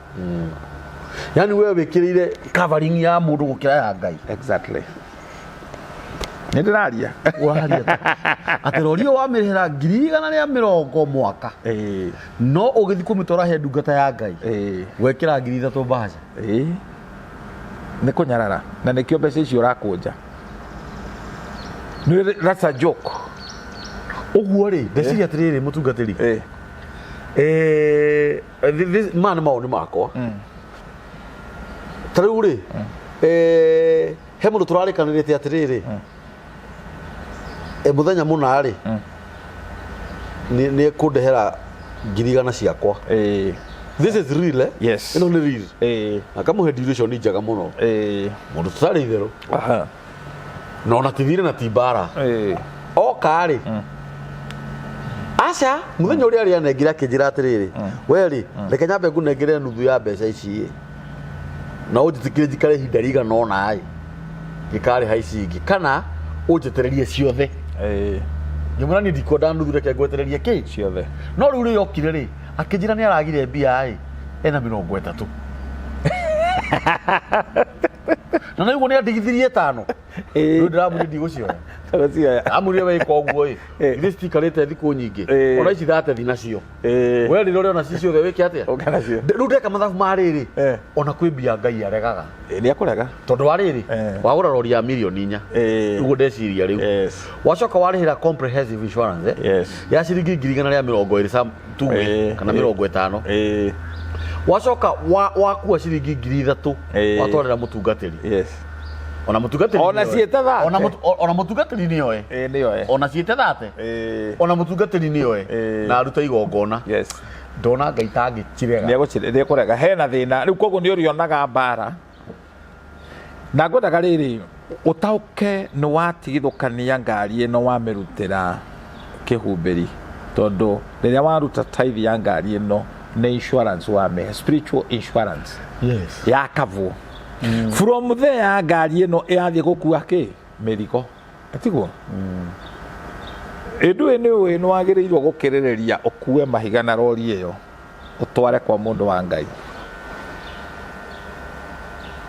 yani wewe wĩkĩrĩire covering ya mũndũ gũkĩra ya Ngai exactly nĩ ndĩraria atĩ rori ĩyo wamĩrĩhĩra 150,000 mwaka no ũgĩthiĩ kũmĩtwara he ndungata ya Ngai gwĩkĩra 3,000 mbaca nĩ kũnyarara na nĩkĩo mbeca icio ũrakũnja that's a joke ũguo rĩ ndeciria atĩrĩrĩ mũtungatĩri maya nĩ maũndũ makwa ta rĩu rĩ he mũndũ tũrarĩkanĩrĩte atĩrĩrĩ mũthenya mũna rĩ nĩ kũndehera 100,000 ciakwa this is real yes ĩno nĩ real akamũhe duration njega mũno mũndũ tũtarĩ itherũ na ona tithire na timbara oka rĩ aca mũthenya ũrĩa arĩ anengire akĩnjĩra atĩrĩrĩ we rĩ reke nyambe ngũnengere nuthu ya mbeca ici na ũnjĩtĩkĩre njikare ihinda rĩigana ũna gĩkarĩha ici ingĩ kana ũnjetererie ciothe ngĩmwĩra niĩ ndikwenda nuthu reke ngwetererie kĩ ciothe no rĩu rĩ okire rĩ akĩnjĩra nĩ aragire mbia ena 30 na nĩguo nĩ andigithirie 5 rĩu ndĩramwĩra ndigũcioya amwĩrire wĩka ũguo ithe citikarĩte thikũ nyingĩ ona ici thatethi nacio we rĩrĩa ũrĩona ci ciothe wĩke atĩa rĩu ndeka mathabu ma rĩrĩ ona kwĩ mbia Ngai aregaga nĩ akũrega tondũ wa rĩrĩ wagũra rori ya milioni 4 nĩguo ndeciria rĩu wacoka warĩhĩra comprehensive insurance ya ciringi 120 tuge kana 50 wacoka wakua ciringi 3,000 watwarĩra mũtungatĩri ona mũtungatĩri ona ciĩte ona mũtungatĩri nĩoe ona ciĩte thate ona mũtungatĩri nĩoe na aruta igongona ndona Ngai tangĩkirega nĩ kũrega hena thĩna rĩu koguo nĩ ũrĩonaga mbara na ngwendaga rĩrĩ ũtaũke nĩ watigithũkania ngari ĩno wamĩrutĩra kĩhumbĩri tondũ rĩrĩa waruta tithe ya ngari ĩno nĩ insurance wamĩhe spiritual insurance yakavwo from there ngari ĩno ĩrathiĩ gũkua kĩ mĩrigo atiguo Edu ene no agereirwo gukirereria okue mahiga na rori iyo utware kwa mundu wa Ngai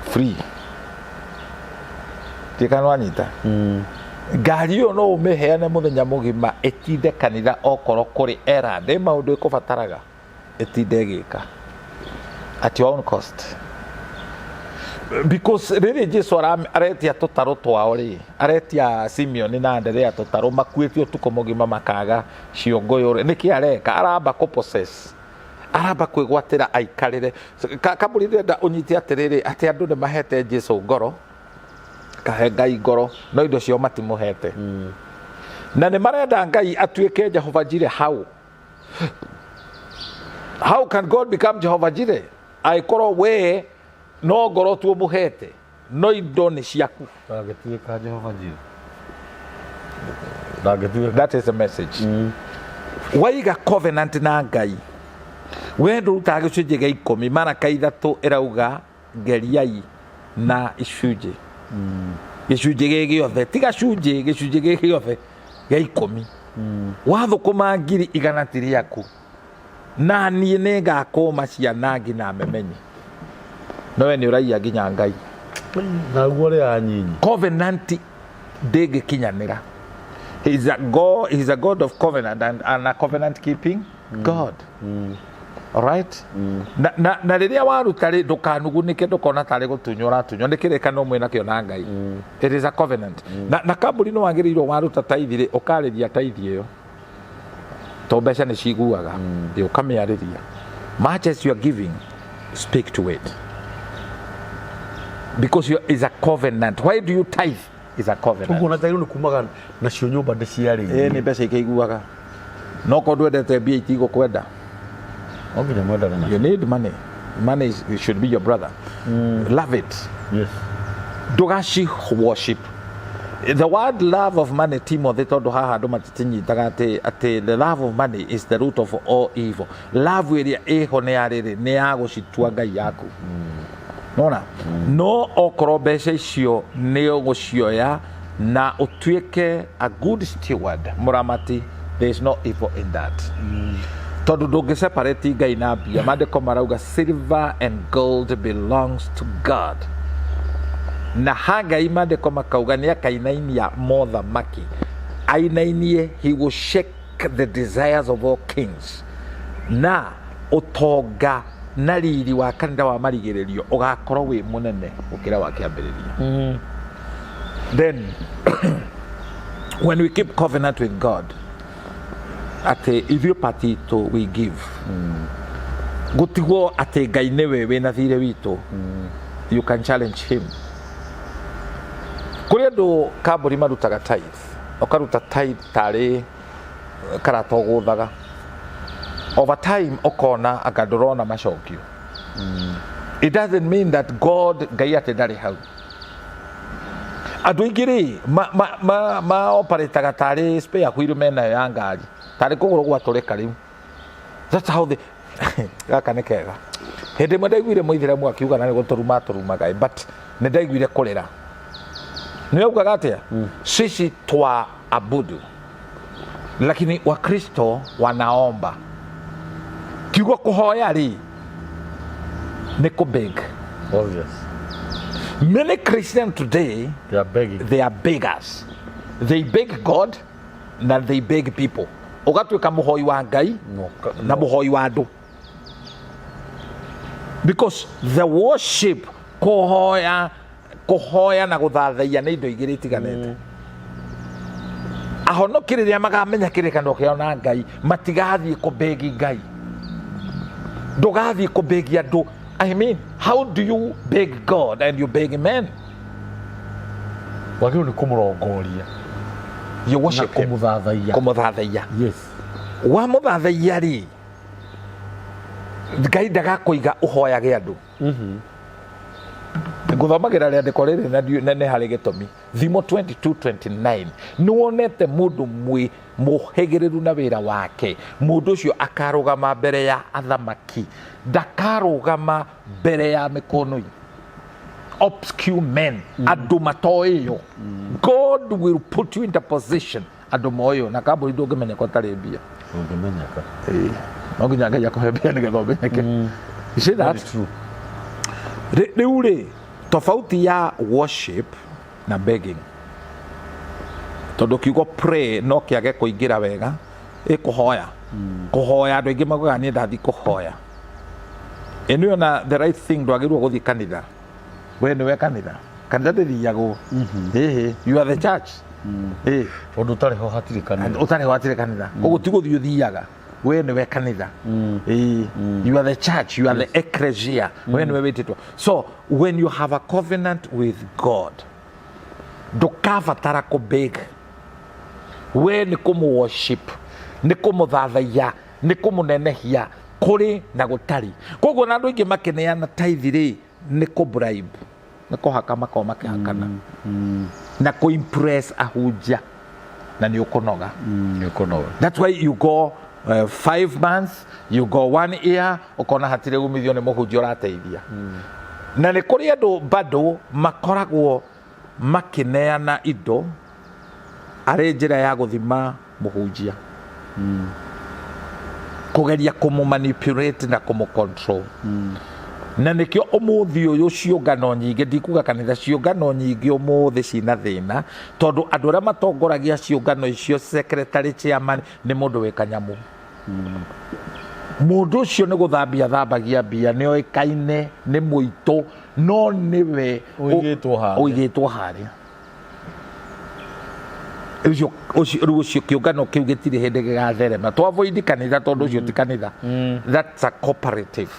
free tikano anyita ngari yo no umeheane muthenya mugima etinde kanitha okoro kuri era de maundu ikubataraga etinde gika at your own cost because riri Jesu aretia tutaro twao ri aretia Simeon na Andrea tutaro makuĩtio utuko mugima makaga ciongoyo niki areka aramba ku possess aramba kwigwatira aikarire kaburi ndenda unyiti atiriri ati andu ne mahete Jesu ngoro kahe Ngai ngoro no indo cio matimuhete na ne marenda Ngai atuike Jehovah Jireh. How can God become Jehovah Jireh? Aikoro we no ngoro tu muhete no indo ni ciaku ndagituika Jehovah Jireh. That is the message. Waiga covenant na Ngai wendo rutage cuje ga 10 Maraka 3 irauga ngeriai na icuje gicuje giothe tiga cuje gicuje giothe ga 10 wathukuma ngiri igana tiriaku na nie ne ngakoma ciana ngina memenye nowe ni uraiya nginya Ngai na guore anyinyi covenant dege kinyanira. He is a God of covenant and a covenant keeping God. All right? Na riria waruta ri ndukanugunike ndukona tari gutunyora ndikireka no mwena kio na Ngai. It is a covenant. Na kaburi no wagirirwo waruta taithire ukariria taithi iyo to mbeca ni ciguaga ukamiariria much as you are giving speak to it because is a covenant. Why do you tithe? Is a covenant. Uko natairu ni kumaga na cio nyumba ndiciari ni mbeca ikaiguaga no ko ndwendete mbia itigo kwenda. You need money. Money should be your brother. Love it. Yes. Dogashi worship. The word love of money, Timothy, told haha do matinyitaga ati the love of money is the root of all evil. Love iria eho ne arire ne agucitua Ngai yaku. Nona no okoro mbeca icio ne ugucioya na utuike a good steward muramati. There is no evil in that. Tondu ndungi separate Ngai na mbia mandiko marauga silver and gold belongs to God. Na Hagai mandiko makauga ni akainainia mothamaki ainainie he will shake the desires of all kings na utonga na riri wa kanitha wa marigererio ugakorwo wi munene ukira wa kiambiriria. Then when we keep covenant with God ate ithuĩ patito we give gutigwo ate Ngai niwe wina thire witu you can challenge him. Kuri andu kaburi marutaga tithe ukaruta tithe tari karato guthaga over time ukona akadorona macokio. It doesn't mean that God Ngai ate ndari hau andu ingiri ma operate tari spare kwiru mena ya ngari tari kuguru gwaturika riu. That's how they gaka ne kega hindi mwe ndaiguire muithira mwa kiuga na guturuma Ngai but ne ndaiguire kurira niugaga atia sisi twa abudu lakini wakristo wanaomba kiugo kuhoya ri ni kubeg. Obvious. Many Christians today They are begging. They are beggars. They beg God na they beg people. Ugatuika muhoi wa Ngai na muhoi wa andu. Because the worship kuhoya na guthathaia ni indo igiri tiganete. Ahonokiriria magamenya kirikano kiao na Ngai matigathie kubegi Ngai. Ndugathie kubegi andu. I mean, how do you beg God and you beg men? Wagiru ni kumurongoria. You worship him. Kumuthathaia. Yes. Wa muthathaia ri Ngai ndagakuiga uhoyage andu. Nguthomagira riandiko riri na ne hari gitumi Thimo 22:29 niwonete mundu mwi muhegeriru na wira wake mundu ucio akarugama mbere ya athamaki ndakarugama mbere ya mikonoi obscure men andu matoyo God will put you in the position andu moyo na kaburi ndungimenya ko tari mbia ungimenyaka no nginya Ngai akohe mbia nigetha umenyeke you see that true riu tofauti ya worship na begging tondu kiugo pray no kiage kuingira wega kuhoya kuhoya andu aingi maguga ni ndathi kuhoya eno na the right thing ndwagirwo guthi kanitha we niwe kanitha ndithiagwo you are the church tondu utari ho hatire kanitha koguo ti guthi uthiaga we niwe kanitha you are the church, you are the ecclesia we niwe wititwo. So when you have a covenant with God ndukabatara kubeg we ni kumu worship ni kumuthathaiya ni kumunenehia kuri na gutari koguo na andu aingi makeneana tithe ri ni ku bribe ni kuhaka makao makihakana na ku impress ahunjia na ni ukunoga that's why you go 5 months you go 1 year ukona hatire umithio ni muhunjia urateithia na ni kuri andu bado makoragwo makineana indo ari njira ya guthima muhunjia kugeria kumanipulate na control na nikio umuthi uyu ciungano nyingi ndikuga kanitha ciungano nyingi umuthi cina thina tondu andu aria matongoragia ciungano icio secretary chairman ni mundu wi kanyamu mundu ucio ni guthambia thambagia mbia ni oikaine ni muito no niwe uigitwo haria ucio kiungano kiu gitiri hindi gigatherema twavoidi kanitha tondu ucio ti kanitha that's a cooperative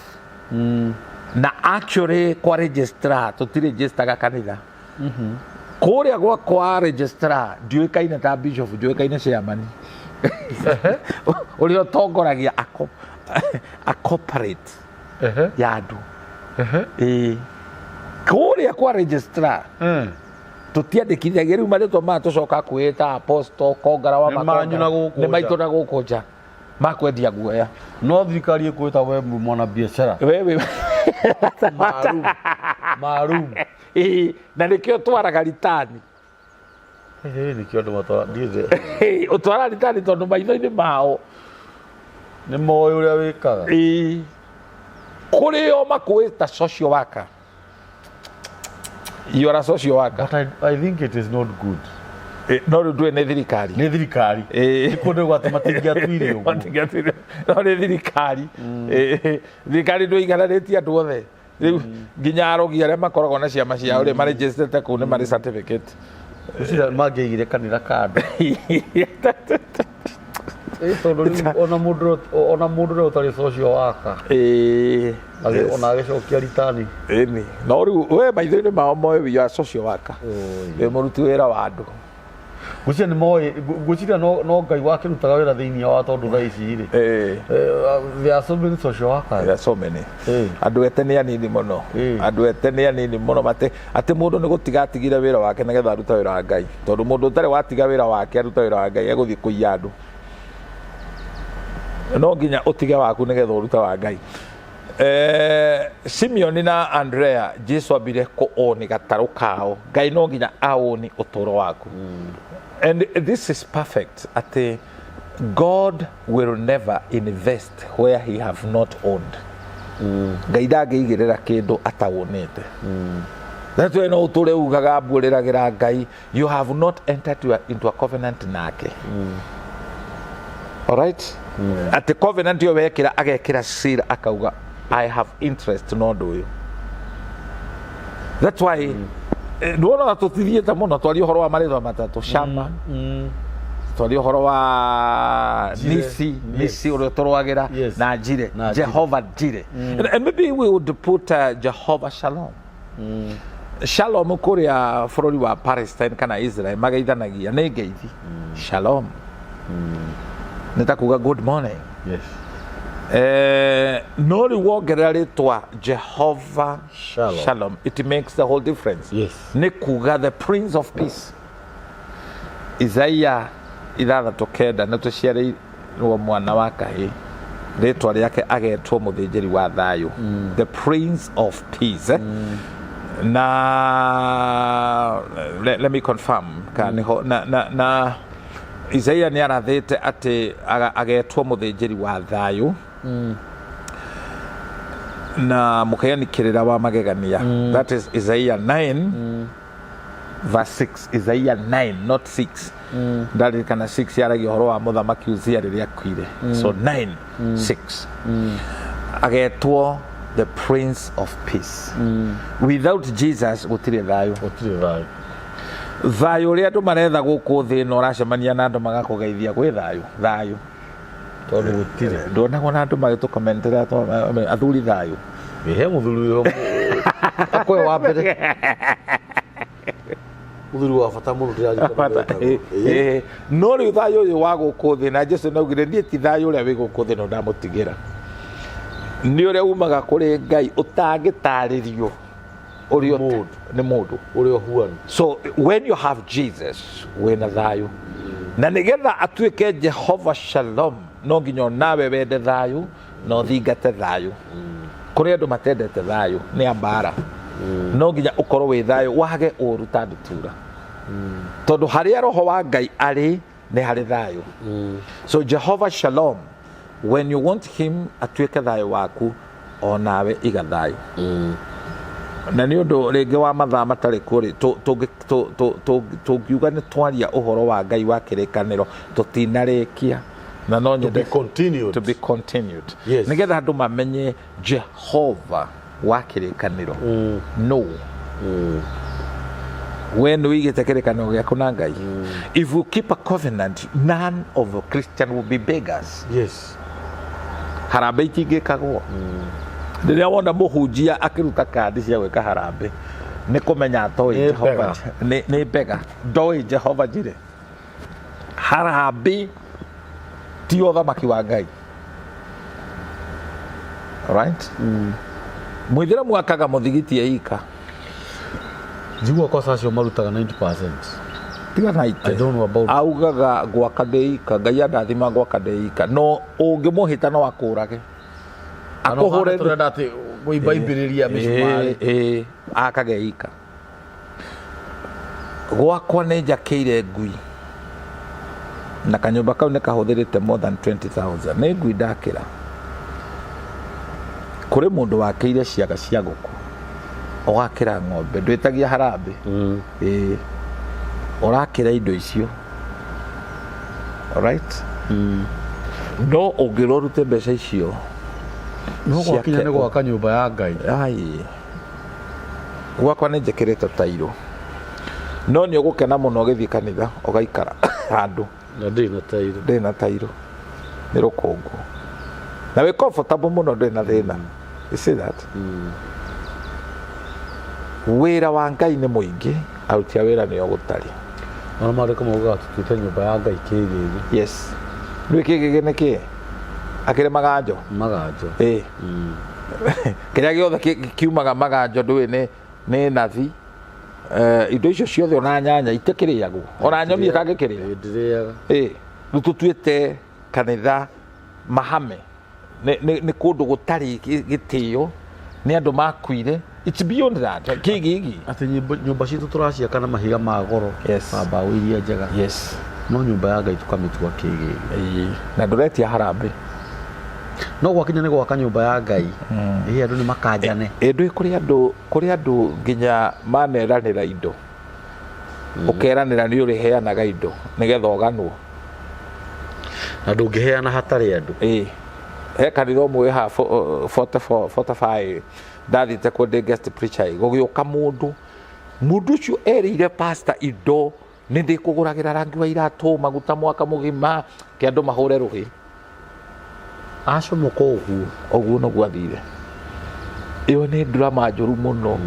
na actually kwa registrar tutiregistaga kanitha kuria kwa registrar ndiuikaine ta bishop ndiuikaine chairman uri otongoragia a corporate ya andu kuria kwa registrar tutiandikithagia riu maritwa ma tucoka kwita apostle kongara wa makonga ni maitu na guku nja makwendia guoya no thirikari ikwita we mwana biashara wewe marum na nikio twaraga ritani nikio andu matwara ndize utwara ritani tondu maitho-ini mao ni moyo uria wikaga kuri o makwita social worker you are a social worker but I think it is not good no ndwe ni thirikari ikundu gwate matingia twire uguo no ni thirikari ndwe igararĩtie andũ othe riu nginya arogi aria makoragwo na ciama ciao ri maregistrate kuu ni mari certificate ucira mangĩigire kanitha kando ona mundu ri utari social worker ona agicokia ritani no riu we maitho-ini mao moe we are social worker we muruti wira wa andu gucia ni moe gucia no Ngai wakirutaga wira thiini wa tondu thaa ici ri there are so many social workers there are so many andu ete ni anini muno mate ati mundu ni gutiga atigire wira wake nigetha aruta wira wa Ngai tondu mundu utari watiga wira wake aruta wira wa Ngai eguthi kuiya andu no nginya utige waku nigetha uruta wa Ngai Simeon na Andrea Jesu abire ko oni gataru kao Ngai no nginya aoni utoro waku and this is perfect ati God will never invest where he have not owned Ngai ndangĩigĩrĩra kĩndũ atawonete that's why no uture ugaga mbũrĩragĩra Ngai you have not entered into a covenant nake all right ati covenant yo wekira agekira seal akauga I have interest no do you that's why ndona tutithiete muno twari uhoro wa maritho matatu shama twari uhoro wa nisi uri torwagira na jire Jehovah jire and maybe we would put Jehovah Shalom Shalom kuria bururi wa Palestine kana Israel magaithanagia ni ngeithi Shalom nitakuga good morning yes no riwongerera ritwa Jehovah Shalom it makes the whole difference yes ni kuga the Prince of Peace Isaiah 6:9 na tuciarĩirwo mwana wa kahĩ ritwa riake agetwo muthinjiri wa thayu the Prince of Peace na let me confirm kaniho na Isaia ni arathete ati agetwo muthinjiri wa thayu na mukayanikirira wa magegania. That is Isaiah 9 verse 6. Isaiah 9 not 6. Ndari kana 6 yaragi horo wa muthamaki Uzia riria kwire. So 9 6 agetwo the Prince of Peace. Without Jesus gutire thayu. Thayu ria andu maretha guku thi no racemania na andu magakugeithia gwi thayu tondu gutire ndona na andu magitukomentera athuri thayu he muthuri yo akwe wa mbere muthuri wa bata muno ndirathikana no ri thayu uyu wa guku thi na Jesu naugire ndie ti thayu uria wi guku thi no ndamutigira ni uria umaga kuri Ngai utangitaririo urio ni mundu urio huana. So when you have Jesus wena thayu na nigetha atuike Jehova Shalom no nginya nawe wende thayu no thingate thayu kuri andu matendete thayu ni ambara no nginya ukorwo wi thayu wage uruta ndutura tondu haria roho wa Ngai ari ni hari thayu. So Jehova Shalom, when you want him atuike thayu waku onawe iga thayu. Na ni undu ringi wa mathaa matari kuri tungiuga ni twaria uhoro wa Ngai wa kirikaniro tutinarikia na no to be continued. Yes. Nigetha andu mamenye Jehova wa kirikaniro. No. When we get a kirikaniro giaku na Ngai, if we keep a covenant, none of the Christian will be beggars. Yes. Harambe itingikagwo. Ndiria wona muhunjia akiruta kandi cia gwika harambe ni kumenya atoi Jehova ni bega ndoi Jehova jire harambe ti uthamaki wa Ngai. Right? Mwithira mwakaga muthigiti eika jigwa kwa sacio marutaga 90%. tiga 90. I don't know about augaga gwaka ndeika Ngai andathima gwaka ndeika no ungimuhita no akurage akohore turenda ati guibaibiriria mishumari akageika gwakwa ni njakeire ngui na kanyumba kau ni kahuthirite more than 20,000 ni ngui ndakira kuri mundu wakeire ciaga cia guku ogakira ng'ombe ndwitagia harambe urakira indo icio. Alright? No ungirorute mbeca icio no gwakinya ni gwaka nyumba ya Ngai. Ai gwakwa ni njekirite tairo no ni ugukena muno githii kanitha ugaikara handu na ndina tairo ni rukungu na we comfortable muno ndina thina. You see that? Wira wa Ngai ni muingi arutia wira ni ogutari ona marika muga tutite nyumba ya Ngai kigigi. Yes. Ni kigigi ni ki akire maganjo kiria giothe kiumaga maganjo ndui ni nathi indo icio ciothe ona nyanya itikiriagwo ona nyoni itangikiria ndiriaga rututuite kanitha mahame ni kundu gutari gitio ni andu makuire. It's beyond that. Kigigi ati nyumba citu turaciaka na mahiga ma goro mbaũ iria njega no nyumba ya Ngai tukamitua kigigi na nduretia harambe no gwakinya ni gwaka nyumba ya Ngai andu ni makanjane ndui kuri andu nginya maneranira indo ukeranira ni uriheanaga indo nigetha oganwo na ndungiheana hatari andu he kanitha umwe ha 45 ndathite ku ndi guest preacher gugiuka mundu ucio erire pastor indo ni ndikuguragira rangi wa iratu maguta mwaka mugima ke andu mahure rugi acomoka oguo no gwathire iyo ni drama njuru muno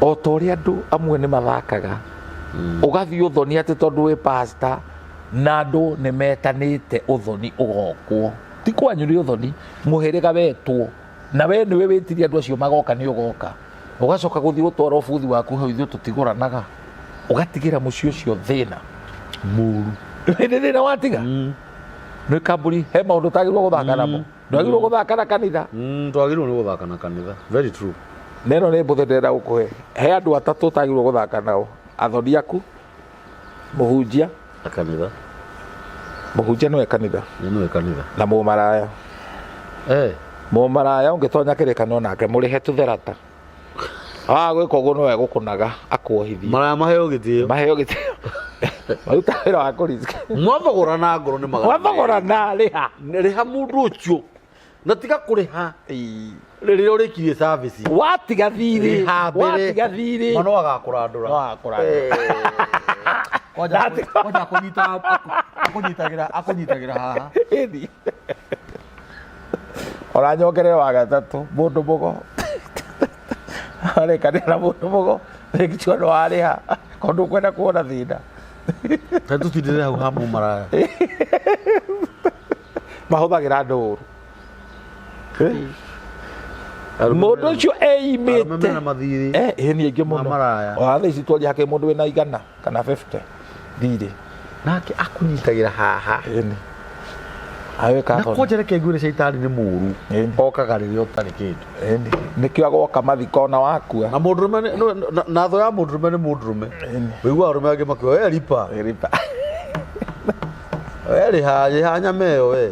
o tori andu amwe ni mathakaga ugathi uthoni ati tondu we pastor na andu ni metanite uthoni ugokwo ti kwanyu ni uthoni muhiriga wetwo na we niwe witiria andu acio magoka ni ugoka ugacoka guthi gutwara ubuthi waku hau ithu tutiguranaga ugatigira mucio cio thina muru ni thina watiga ni kamburi he maundu tagirwo guthaka namo ndagirwo guthaka na kanitha twagirwo ni guthaka na kanitha very true neno nä mbå thä ndärenda gå kå he he andå atatå tagä rwo gå thaka nao athoni aku må hunjia akanitha må hunjia nä we kanitha na må maraya må maraya å ngä tonya kä rä kanio nake må rä he tå therata gwä ka å guo nä we gå kå naga akuohithia maraya maheo gä tä maruta wä ra wa kå rizika mwathogora na ngoro nä mwathogora na rä ha rä ha må ndå å cio na tiga kå rä ha rä rä a å rä kirie watiga thirä mano agakå randå ra akånyitagä ra haha oranyongerera wa gatatå må ndå må go arä kanä ra må ndå må go rä ngä cio warä ha kondå kwenda kuona thä na tå tindä re hau ha må maraya mahå thagä ra ndå må ndå å cio eimä te nä aingä må no tha ici twaria hakä må ndå wä na 100 kana 50 thirä nake akånyitagä ra haha na kwenjereke nguä caitani nä må ru okaga rä rä a å tarä kä ndå nä kä agoka mathiko na wakua na må ndå rå me na thå ya må ndå rå me nä må ndå rå me wä iguaga rå me angä makä ripa rä ha nyama ä yo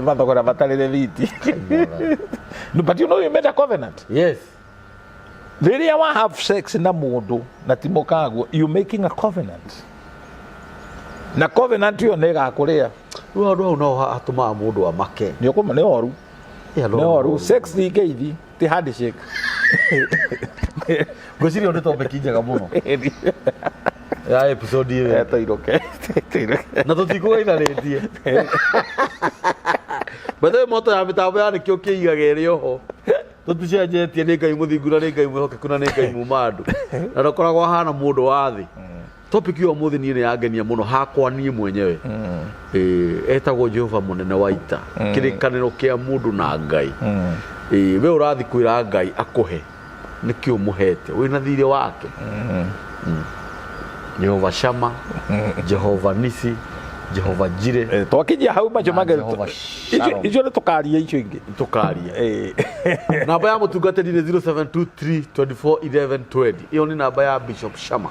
mathogora matarä rä thiti but you know you made a covenant yes rä rä a wa have sex na må ndå na ti må kaguo you making a covenant na covenant ä yo nä ĩgakå rä a rä andå hau no hatå maga må ndå amake nä å kå nä oru sex nä ngeithi ti handshake ngwä ciria nä tombeki njega må no ya episode ä toiroke na tå tikå gaithanä tie bethe moto ya mä tambo yanä kä o kä igaga ä rä oho tå ticenjetie nä ngai må thingu na nä ngai mwä hokeku na nä ngai muma andå na ndokoragwo hana må ndå wa thä topic ä yo må thä niä nä yangenia må no hakwa niä mwenyewe etagwo Jehova munene wa ita kirikaniro kia mundu na Ngai we urathi kwira Ngai akuhe nikio muhete wina thire wake Jehova Shama Jehova Nisi Jehova Jire twakinyia hau macio mangä icio nä tå karia icio ingä tå karia namba ya må tungatĩri nä 0723241120 ĩyo nä namba ya Bishop Shama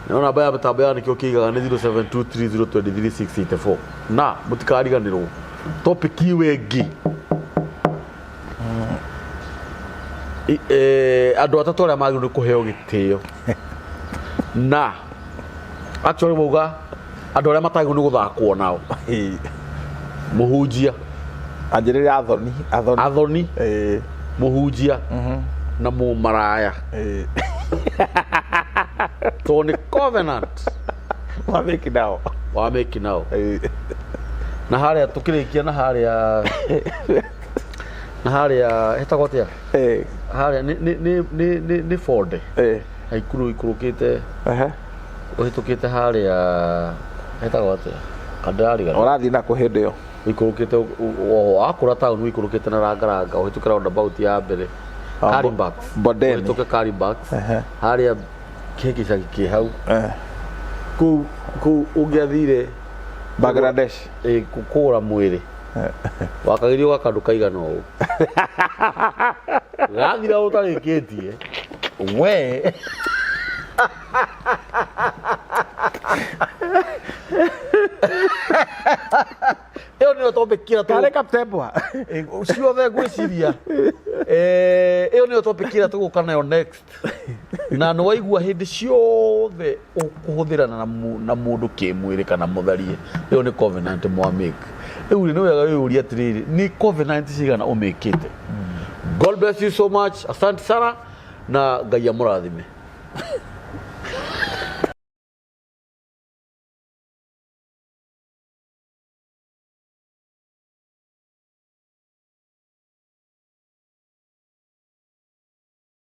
na namba ya mĩtambo ya nĩkĩo kĩigaga nĩ 0723023684 na mũtikariganĩrwo topic iwe ngĩ andũ atatũ arĩa magĩrĩirwo nĩ kũheo gĩtĩo na actually mauga andũ arĩa matagĩrĩirwo nĩ gũthakwo nao mũhunjia anjĩrĩria athoni mũhunjia na mũmaraya so ni covenant wa make now na haria tukirikia na haria hetagotia haria ni forde ikurukite uhitukite haria hetagotia kadari orathi na kuhinde yo ikurukite akura town ikurukite na rangaranga uhitukira roundabout ya mbere Karimbak Bodeni utoke Karimbak haria kiki cha kihau ku ungiathire Bangladesh kukura mwiri wakagirio gakandu kaigana u gathira utarikitie we ĩyo nĩyo topic ĩrĩa kare kaptembwa ciothe ngwĩciria ĩyo nĩyo topic ĩrĩa tũgũka nayo next na nĩ waigua hĩndĩ ciothe ũkũhũthĩrana na mũndũ kĩmwĩrĩ kana mũtharie ĩyo nĩ covenant mwamake rĩu nĩ wega wĩyũria atĩrĩrĩ nĩ covenant cigana ũmĩkĩte God bless you so much asante sana na Ngai amũrathime